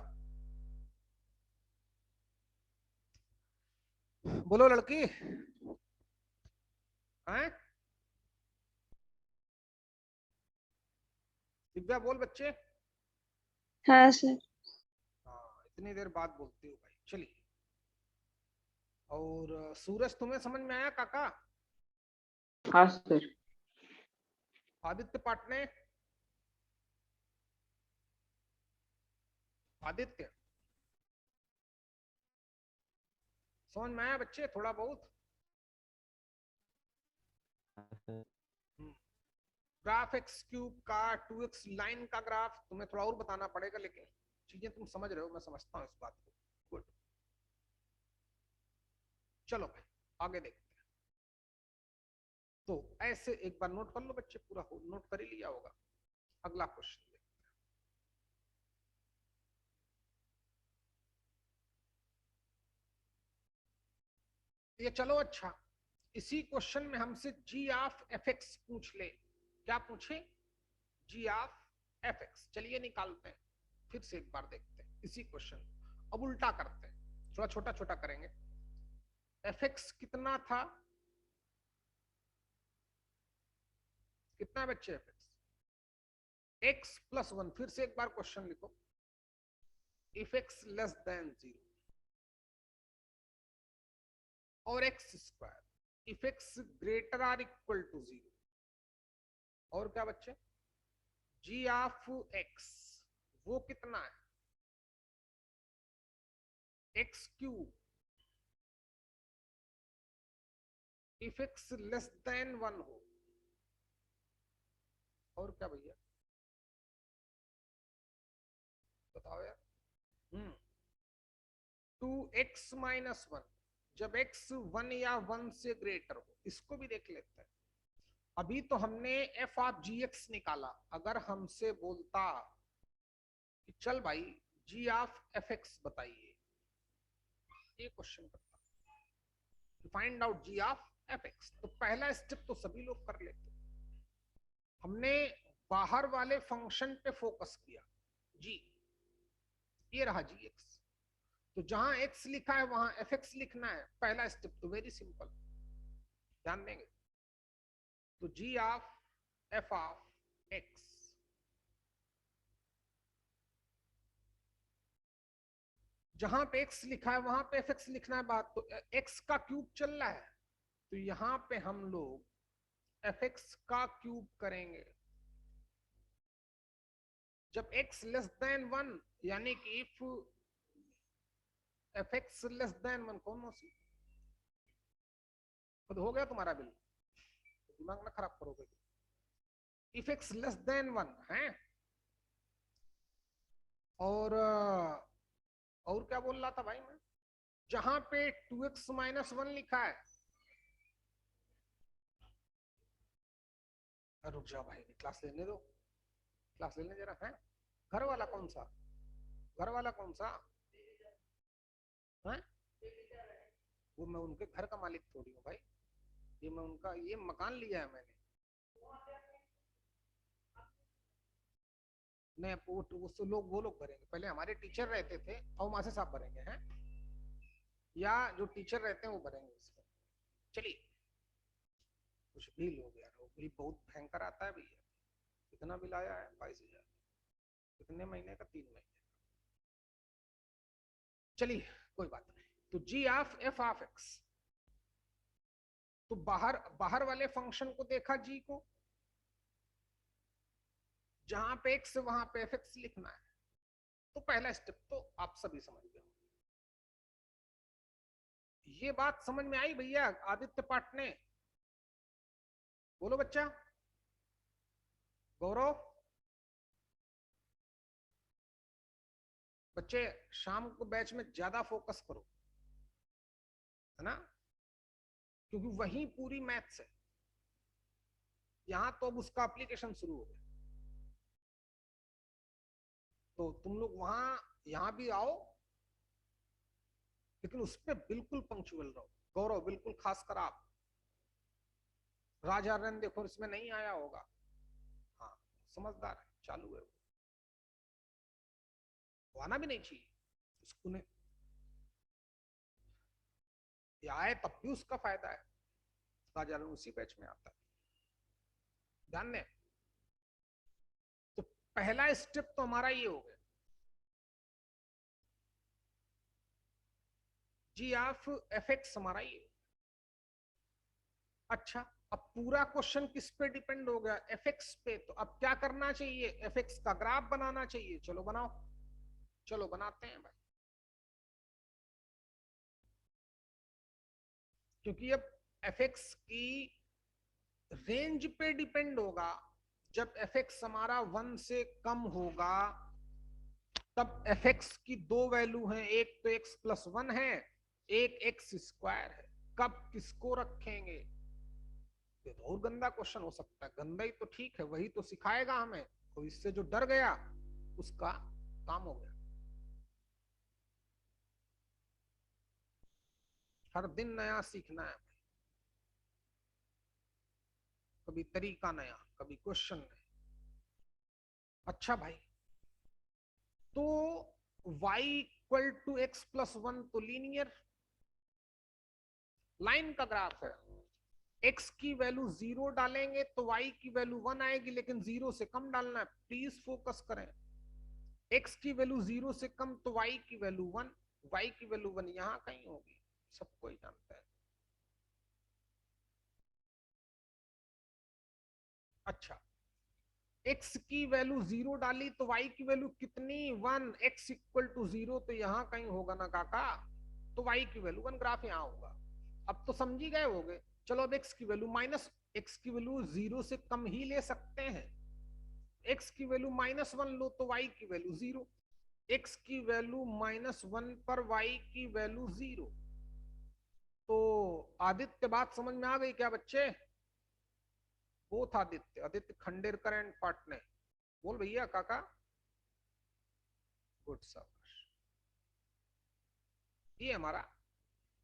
बोलो लड़की, हैं? दिव्या बोल बच्चे। हाँ सर। हाँ, इतनी देर बाद बोलती हो भाई। चलिए, और सूरज तुम्हें समझ में आया काका? हाँ सर। आदित्य पाटने, आदित्य समझ में आया बच्चे थोड़ा बहुत? ग्राफ एक्स क्यूब का 2x लाइन का ग्राफ तुम्हें थोड़ा और बताना पड़ेगा, लेकिन चीजें तुम समझ रहे हो, मैं समझता हूँ इस बात को। गुड, चलो भाई आगे देखते हैं। तो ऐसे एक बार नोट कर लो बच्चे, पूरा नोट कर ही लिया होगा। अगला क्वेश्चन देखते हैं। ये चलो अच्छा, इसी क्वेश्चन में हमसे g ऑफ fx पूछ ले। क्या पूछे? g of fx। चलिए निकालते हैं, फिर से एक बार देखते हैं इसी क्वेश्चन। अब उल्टा करते हैं, थोड़ा छोटा छोटा करेंगे। fx कितना था? कितना है बच्चे fx? x plus 1। फिर से एक बार क्वेश्चन लिखो, इफ x लेस देन 0 और x square if x greater or equal to 0। और क्या बच्चे? g ऑफ x वो कितना है? x cube if x less than 1 हो। और क्या भैया बताओ यार? 2x माइनस 1 जब x 1 या 1 से ग्रेटर हो। इसको भी देख लेते हैं। अभी तो हमने f ऑफ gx निकाला, अगर हमसे बोलता कि चल भाई g ऑफ fx बताइए, ये क्वेश्चन करता, find out g of fx, तो पहला स्टेप तो सभी लोग कर लेते। हमने बाहर वाले फंक्शन पे फोकस किया, g, ये रहा gx। तो जहां x लिखा है वहां fx लिखना है। पहला स्टेप तो वेरी सिंपल, ध्यान देंगे। तो g of f of x, जहां पे x लिखा है वहां पे fx लिखना है। बात तो x का क्यूब चल रहा है, तो यहां पे हम लोग fx का क्यूब करेंगे। जब x लेस देन 1, यानी कि इफ fx लेस देन 1, कौन सी खुद हो गया तुम्हारा बिल, दिमाग ना खराब करोगे। इफ x लेस देन 1 है, और क्या बोल रहा था भाई मैं? जहां पे 2x माइनस 1 लिखा है, रुक जाओ भाई क्लास लेने दो, क्लास लेने जरा है। घर वाला कौन सा? घर वाला कौन सा है? वो मैं उनके घर का मालिक थोड़ी हूँ भाई, ये मैं उनका, ये मकान लिया है मैंने। नहीं, वो लोग भरेंगे। पहले हमारे टीचर रहते थे और मासे साहब भरेंगे हैं, या जो टीचर रहते हैं वो भरेंगे इसमें। चलिए, कुछ बिल हो गया, वो बिल बहुत भयंकर आता है भैया। कितना बिल आया है? 22,000। कितने महीने का? 3 महीने। चलिए कोई बात नहीं। तो g of f of x, तो बाहर वाले फंक्शन को देखा g को, जहां पे x वहां पे fx लिखना है। तो पहला स्टेप तो आप सभी समझ गए। ये बात समझ में आई भैया? आदित्य पाटने बोलो बच्चा, गौरव बच्चे, शाम को बैच में ज्यादा फोकस करो, है ना, क्योंकि वही पूरी मैथ्स है। यहां तो अब उसका एप्लीकेशन शुरू हो गया, तो तुम लोग वहां यहां भी आओ, लेकिन उस पर बिल्कुल पंक्चुअल रहो। गौरव बिल्कुल, खासकर आप। राजारन देखो इसमें नहीं आया होगा। हाँ, समझदार है, चालू है वो आना भी नहीं चाहिए उसको ने, ये आए तब भी उसका फायदा है। राजारन उसी बैच में आता है, ध्यान दें। तो पहला स्टेप तो हमारा ये हो गया, जी ऑफ एफ एक्स हमारा ये। अच्छा, अब पूरा क्वेश्चन किस पे डिपेंड हो गया? एफ एक्स पे। तो अब क्या करना चाहिए? एफ एक्स का ग्राफ बनाना चाहिए। चलो बनाओ, चलो बनाते हैं भाई। क्योंकि अब एफ एक्स की रेंज पे डिपेंड होगा। जब एफ एक्स हमारा 1 से कम होगा तब एफ एक्स की दो वैल्यू हैं, एक तो एक्स प्लस 1 है, एक एक्स स्क्वायर है। कब किसको रखेंगे? ये तो और गंदा क्वेश्चन हो सकता है। गंदा ही तो ठीक है, वही तो सिखाएगा हमें। तो इससे जो डर गया उसका काम हो गया। हर दिन नया सीखना है, कभी तरीका नया, कभी क्वेश्चन नया। अच्छा भाई, तो y equal to x plus 1 तो लीनियर लाइन का ग्राफ है। x की वैल्यू 0 डालेंगे तो y की वैल्यू 1 आएगी, लेकिन 0 से कम डालना है, प्लीज फोकस करें। x की वैल्यू 0 से कम तो y की वैल्यू 1, y की वैल्यू 1 यहां कहीं होगी, सबको ही जानता है। अच्छा, x की वैल्यू 0 डाली तो y की वैल्यू कितनी? 1। x इक्वल टू 0 तो यहां कहीं होगा ना काका, तो y की वैल्यू 1, ग्राफ यहां होगा। अब तो समझी गए होगे। चलो अब x की वैल्यू माइनस, x की वैल्यू 0 से कम ही ले सकते हैं। x की वैल्यू -1 लो तो y की वैल्यू 0। x की वैल्यू -1 पर y की वैल्यू 0। तो आदित्य, बात समझ में आ गई क्या बच्चे? Both Aditya, Aditya Khanderkar and partner. बोल भैया काका। गुड शाबाश। ये हमारा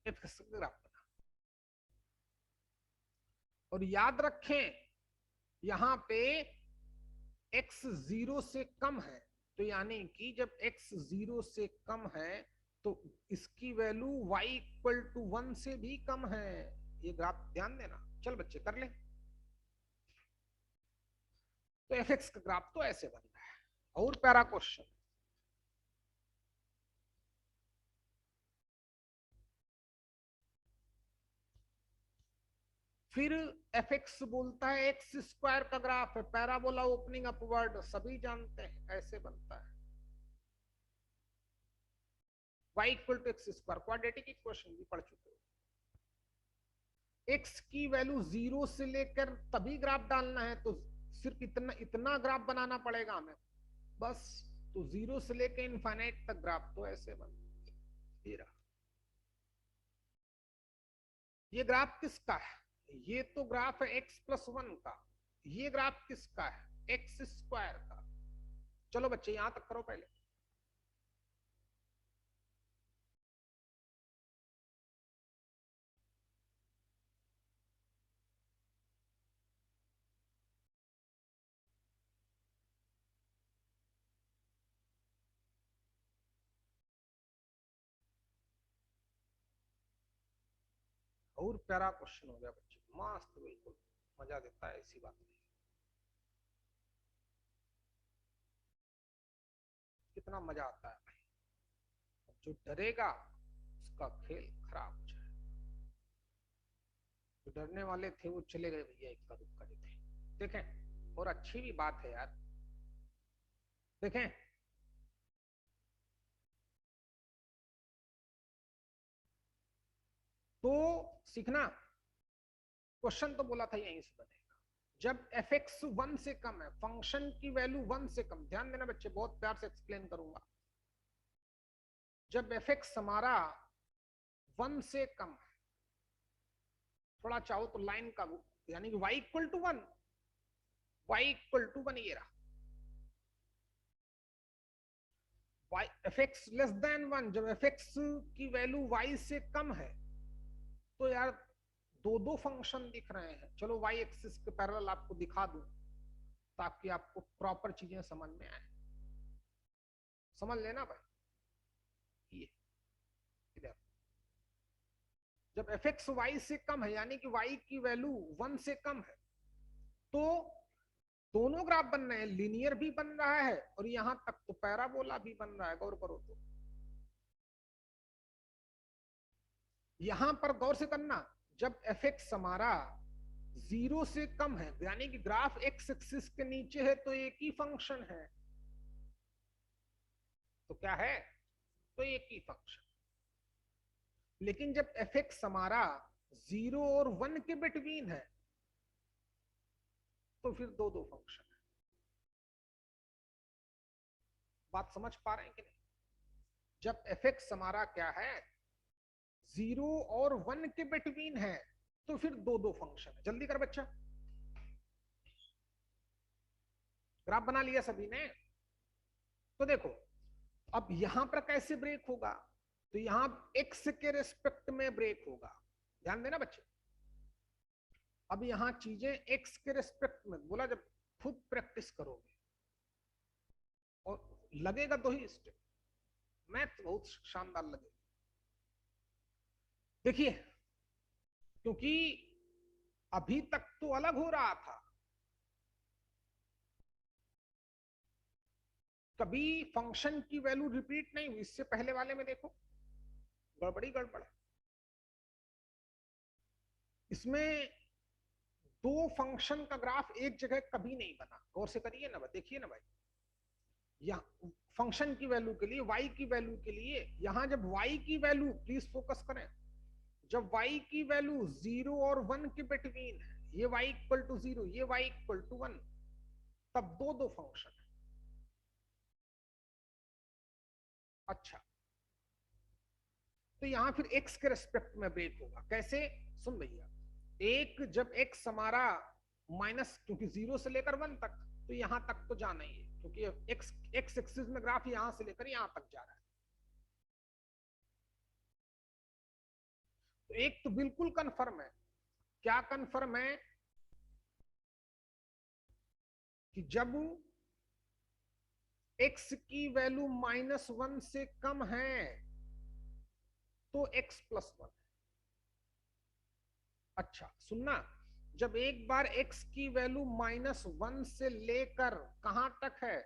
एफ ग्राफ बना। और याद रखें यहां पे x 0 से कम है, तो यानी कि जब x 0 से कम है तो इसकी वैल्यू y इक्वल टू 1 से भी कम है। ये ग्राफ ध्यान देना। चल बच्चे कर ले। तो एफ एक्स का ग्राफ तो ऐसे बन रहा है। और प्यारा क्वेश्चन, फिर एफ एक्स बोलता है एक्स स्क्वायर का ग्राफ है, पैराबोला ओपनिंग अपवर्ड, सभी जानते हैं कैसे बनता है। y equal to x square, quadratic equation भी पढ़ चुके हो। x की वैल्यू 0 से लेकर तभी ग्राफ डालना है, तो सिर्फ इतना इतना ग्राफ बनाना पड़ेगा हमें बस। तो 0 से लेकर इनफाइनाइट तक ग्राफ तो ऐसे बन। ये रहा, ये ग्राफ किसका है? ये तो ग्राफ है x प्लस 1 का। ये ग्राफ किसका है? एक्स स्क्वायर का। चलो बच्चे यहां तक करो पहले। और प्यारा क्वेश्चन हो गया बच्चे, मस्त, बिल्कुल मजा देता है, ऐसी बात नहीं। कितना मजा आता है भाई। जो डरेगा उसका खेल खराब हो जाए। जो डरने वाले थे वो चले गए भैया, इक्का दुक्का जो थे। देखें, और अच्छी भी बात है यार, देखें तो सीखना। क्वेश्चन तो बोला था यहीं से बनेगा। जब एफ एक्स 1 से कम है, फंक्शन की वैल्यू 1 से कम, ध्यान देना बच्चे, बहुत प्यार से एक्सप्लेन करूंगा। जब एफ एक्स हमारा 1 से कम है, थोड़ा चाहो तो लाइन का, यानी कि y equal to 1, y equal to 1 ये रहा। y f x less than 1, जब एफ एक्स की वैल्यू y से कम है तो यार दो दो फंक्शन दिख रहे हैं। चलो y एक्सिस के पैरेलल आपको दिखा दूं ताकि आपको प्रॉपर चीजें समझ में आए। समझ लेना भाई, ये इधर जब एफ एक्स वाई से कम है यानी कि y की वैल्यू 1 से कम है तो दोनों ग्राफ बन रहे हैं, लीनियर भी बन रहा है और यहां तक तो पैराबोला भी बन रहा है। गौर करो तो यहां पर गौर से करना, जब एफ एक्स हमारा 0 से कम है यानी कि ग्राफ एक्स एक्सिस के नीचे है तो एक ही फंक्शन है। तो क्या है? तो एक ही फंक्शन। लेकिन जब एफ एक्स हमारा 0 और 1 के बिटवीन है तो फिर दो दो फंक्शन है। बात समझ पा रहे हैं कि नहीं? जब एफ एक्स हमारा क्या है 0 और 1 के बिटवीन है तो फिर दो दो फंक्शन है। जल्दी कर बच्चा, ग्राफ बना लिया सभी ने? तो देखो अब यहां पर कैसे ब्रेक होगा, तो यहां एक्स के रिस्पेक्ट में ब्रेक होगा। ध्यान देना बच्चे, अब यहां चीजें एक्स के रिस्पेक्ट में, बोला जब खुद प्रैक्टिस करोगे और लगेगा दो ही स्टेप, मैथ बहुत शानदार लगेगा। देखिए क्योंकि अभी तक तो अलग हो रहा था, कभी फंक्शन की वैल्यू रिपीट नहीं हुई। इससे पहले वाले में देखो गड़बड़ी गड़बड़ है। इसमें दो फंक्शन का ग्राफ एक जगह कभी नहीं बना। गौर से करिए ना, देखिए ना भाई, यहाँ फंक्शन की वैल्यू के लिए, y की वैल्यू के लिए, यहां जब y की वैल्यू, प्लीज फोकस करें, जब y की वैल्यू 0 और 1 के बिटवीन है, ये y इक्वल टू 0, ये y इक्वल टू 1, तब दो दो फंक्शन है। अच्छा, तो यहां फिर x के रेस्पेक्ट में ब्रेक होगा। कैसे? सुन भैया, एक जब x हमारा माइनस, क्योंकि 0 से लेकर 1 तक, तो यहां तक तो जाना ही है क्योंकि x एक्सिस में ग्राफ यहां से लेकर यहां तक जा रहा है। तो एक तो बिल्कुल कंफर्म है। क्या कंफर्म है? कि जब x की वैल्यू -1 से कम है तो x + 1। अच्छा सुनना, जब एक बार x की वैल्यू -1 से लेकर कहां तक है,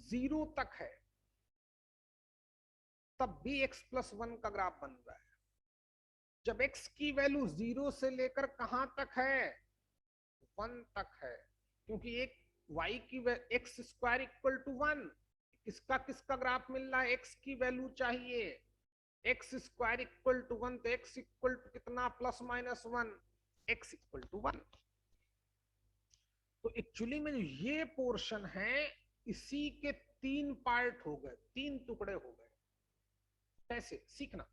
0 तक है, तब भी x + 1 का ग्राफ बन रहा है। जब x की वैल्यू 0 से लेकर कहां तक है, 1 तक है, क्योंकि एक y की x² = 1, किसका किसका ग्राफ मिल रहा है, x की वैल्यू चाहिए, x² = 1, तो x इक्वल टू कितना, ±1, x इक्वल टू 1। तो एक्चुअली में जो ये पोर्शन है इसी के 3 पार्ट हो गए, 3 टुकड़े हो गए। कैसे सीखना,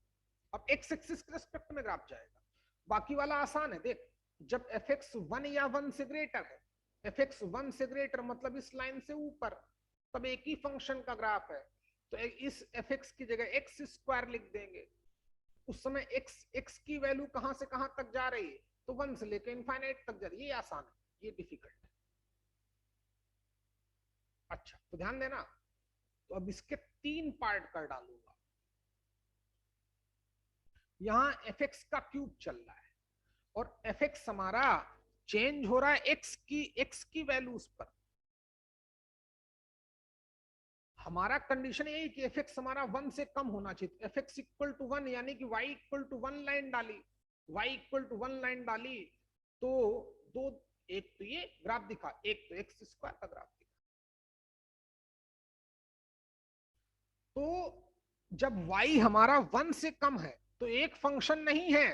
अब x एक्सिस के रिस्पेक्ट में ग्राफ जाएगा, बाकी वाला आसान है। देख, जब fx 1 या 1 से ग्रेटर है, fx 1 से ग्रेटर मतलब इस लाइन से ऊपर, तब एक ही फंक्शन का ग्राफ है, तो इस fx की जगह x² लिख देंगे। उस समय x की वैल्यू कहां से कहां तक जा रही है, तो 1 से लेकर इनफाइनाइट तक जा रही है। ये आसान है, ये डिफिकल्ट है। अच्छा तो ध्यान देना, तो अब इसके 3 पार्ट कर डालूंगा। यहां fx का क्यूब चल रहा है और fx हमारा चेंज हो रहा है x की वैल्यूज पर। हमारा कंडीशन यही कि fx हमारा 1 से कम होना चाहिए, fx = 1 यानी कि y = 1 लाइन डाली, y = 1 लाइन डाली, तो दो, एक तो ये ग्राफ दिखा, एक तो x² का ग्राफ दिखा। तो जब y हमारा 1 से कम है तो एक फंक्शन नहीं है,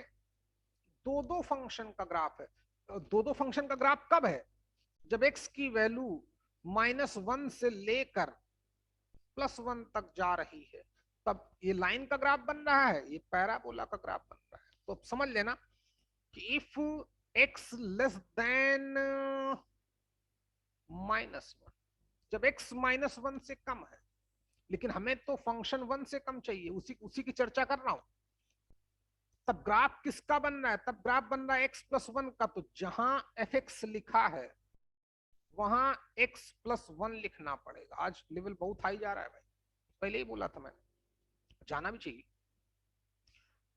दो दो फंक्शन का ग्राफ है। दो दो फंक्शन का ग्राफ कब है, जब x की वैल्यू -1 से लेकर +1 तक जा रही है, तब ये लाइन का ग्राफ बन रहा है, ये पैराबोला का ग्राफ बन रहा है। तो समझ लेना कि इफ x <(-1), जब x -1 से कम है, लेकिन हमें तो फंक्शन 1 से कम चाहिए, उसी की चर्चा कर रहा हूं। तब ग्राफ किसका बन रहा है? तब ग्राफ बन रहा है x+1 का। तो जहां fx लिखा है वहां x+1 लिखना पड़ेगा। आज लेवल बहुत हाई जा रहा है भाई, पहले ही बोला था मैंने, जाना भी चाहिए।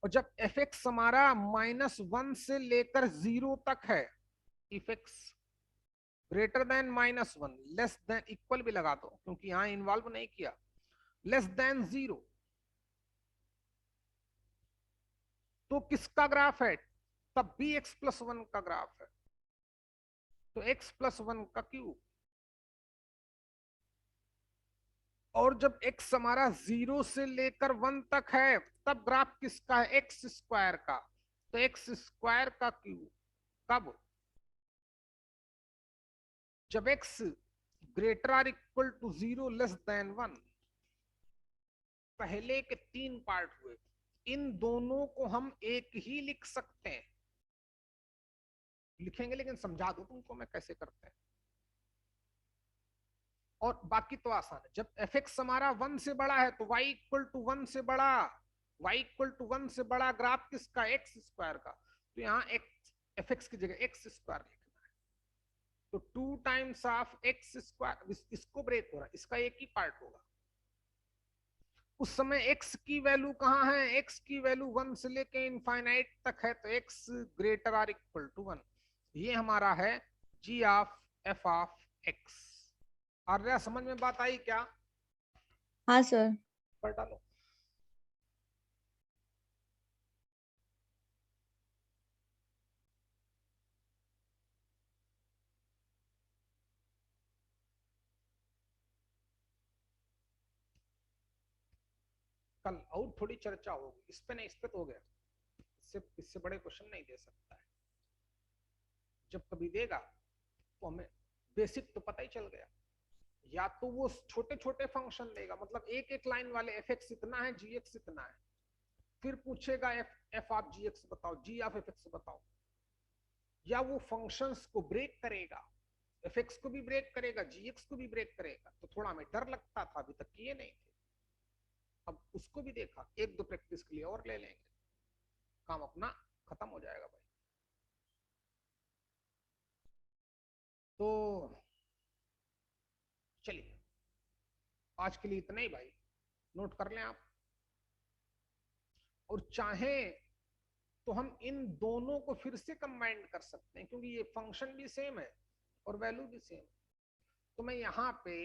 और जब fx हमारा -1 से लेकर 0 तक है, if x greater than -1, less than, equal भी लगा दो क्योंकि यहां इन्वॉल्व नहीं किया, लेस देन 0, तो किसका ग्राफ है? तब भी x+1 का ग्राफ है। तो x+1 का क्यूब। और जब x हमारा 0 से लेकर 1 तक है, तब ग्राफ किसका है? x² का। तो x² का क्यूब। कब? जब x greater or equal to 0 less than 1। पहले के 3 पार्ट हुए, इन दोनों को हम एक ही लिख सकते हैं, लिखेंगे, लेकिन समझा दो तुमको मैं कैसे करते हैं। और बाकी तो आसान है। जब fx हमारा 1 से बड़ा है तो y इक्वल टू 1 से बड़ा, y इक्वल टू 1 से बड़ा ग्राफ किसका? x² का। तो यहाँ fx की जगह x² लिखना है। तो 2 टाइम्स ऑफ x², इसको ब्रेक हो रहा है, इसका एक ही पार्ट होगा। उस समय x की वैल्यू कहाँ है? x की वैल्यू 1 से लेके इनफाइनाइट तक है, तो x greater or equal to 1। ये हमारा है g of f of x। Arya समझ में बात आई क्या? हाँ सर। पर डालो। कल और थोड़ी चर्चा होगी इस पे, नहीं इस पे तो हो गया, इससे बड़े क्वेश्चन नहीं दे सकता है। जब कभी देगा तो हमें बेसिक तो पता ही चल गया। या तो वो छोटे छोटे फंक्शन देगा, मतलब एक एक लाइन वाले fx इतना है, gx इतना है, फिर पूछेगा f ऑफ gx बताओ, g ऑफ fx बताओ। या वो फंक्शंस को ब्रेक करेगा, fx को भी ब्रेक करेगा, gx को भी ब्रेक करेगा। तो थोड़ा हमें डर लगता था, अभी तक किए नहीं थे, अब उसको भी देखा। एक दो प्रैक्टिस के लिए और ले लेंगे, काम अपना खत्म हो जाएगा भाई। तो चलिए आज के लिए इतना ही भाई, नोट कर लें आप। और चाहे तो हम इन दोनों को फिर से कंबाइन कर सकते हैं, क्योंकि ये फंक्शन भी सेम है और वैल्यू भी सेम। तो मैं यहां पे,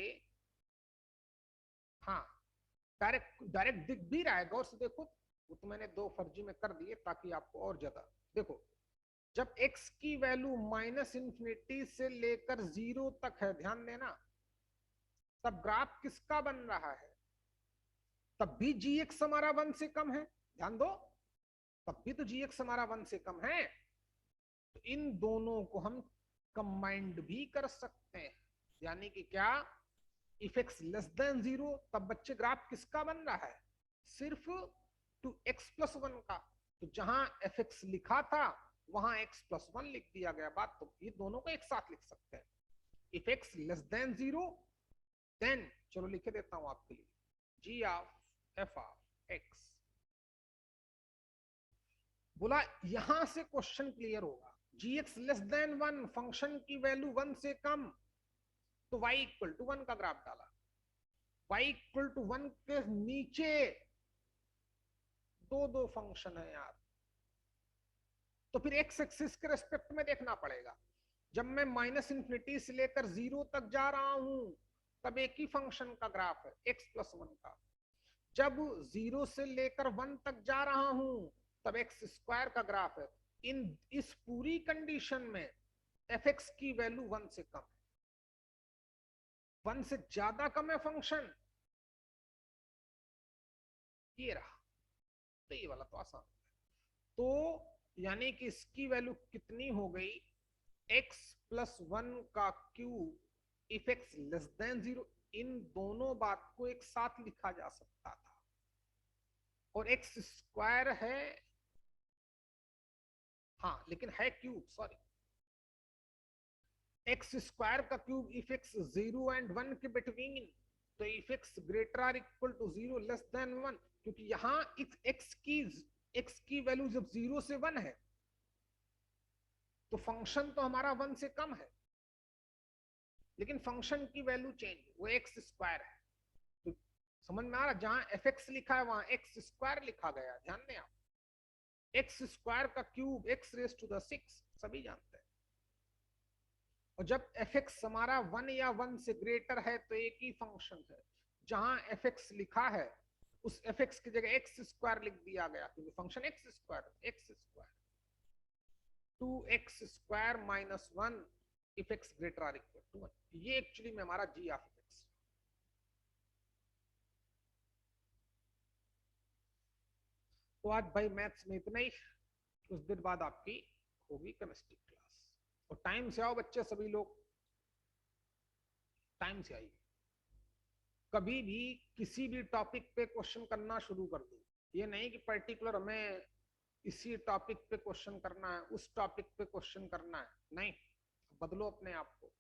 हाँ, डायरेक्ट डायरेक्ट दिख भी रहा है, गौर से देखो। वो तो मैंने 2 फर्जी में कर दिए ताकि आपको और ज्यादा देखो। जब x की वैल्यू -∞ से लेकर 0 तक है, ध्यान देना, तब ग्राफ किसका बन रहा है? तब भी gx हमारा 1 से कम है, ध्यान दो, तब भी तो gx हमारा 1 से कम है। तो इन दोनों को हम कंबाइंड भी कर सकते हैं। यानी कि क्या? इफ x लेस देन 0, तब बच्चे ग्राफ किसका बन रहा है? सिर्फ 2x+1 का। तो जहां fx लिखा था वहां x+1 लिख दिया गया। बात तो ये दोनों को एक साथ लिख सकते हैं। If x less than 0, then चलो लिखे देता हूं आपके लिए, g of f of x। बोला यहां से क्वेश्चन क्लियर होगा। gx लेस देन 1, फंक्शन की वैल्यू 1 से कम, तो y इक्वल टू 1 का ग्राफ डाला। y इक्वल टू 1 के नीचे दो फंक्शन है यार, तो फिर x एक्सिस के रेस्पेक्ट में देखना पड़ेगा। जब मैं -∞ से लेकर 0 तक जा रहा हूं, तब एक ही फंक्शन का ग्राफ है, x+1 का। जब 0 से लेकर 1 तक जा रहा हूं, तब x² का ग्राफ है। इस पूरी कंडीशन में fx की वैल्यू 1 से कम है, 1 से ज्यादा कम है फंक्शन, ये रहा। तो ये वाला तो आसान है। तो यानी कि इसकी वैल्यू कितनी हो गई? x+1 का cube if x less than 0। इन दोनों बात को एक साथ लिखा जा सकता था। और x² है, हाँ लेकिन है क्यूब, सॉरी, एक्स स्क्वायर का क्यूब इफ एक्स 0 and 1 के बिटवीन, तो if x greater or equal to 0 less than 1, क्योंकि यहाँ एक्स की वैल्यू जब 0 से 1 है तो फंक्शन तो हमारा 1 से कम है, लेकिन फंक्शन की वैल्यू चेंज, वो एक्स स्क्वायर है। तो समझ में आ रहा, जहां एफ एक्स लिखा है वहां एक्स स्क्वायर लिखा गया, ध्यान दें आप। एक्स स्क्वायर का cube x raise to the 6, सभी जानते हैं। और जब एफ एक्स हमारा 1 या 1 से ग्रेटर है तो एक ही फंक्शन है, जहां एफ एक्स लिखा है उस एफ एक्स की जगह एक्स स्क्वायर लिख दिया गया, क्योंकि function x square 2x square minus 1 if x greater or equal to 1, ये एक्चुअली में हमारा जी ऑफ एक्स। तो आज भाई मैथ्स में इतना ही, कुछ देर बाद आपकी होगी केमिस्ट्री क्लास। और टाइम से आओ बच्चे, सभी लोग टाइम से आइए। कभी भी किसी भी टॉपिक पे क्वेश्चन करना शुरू कर दो, ये नहीं कि पर्टिकुलर हमें इसी टॉपिक पे क्वेश्चन करना है, उस टॉपिक पे क्वेश्चन करना है, नहीं, बदलो अपने आप को।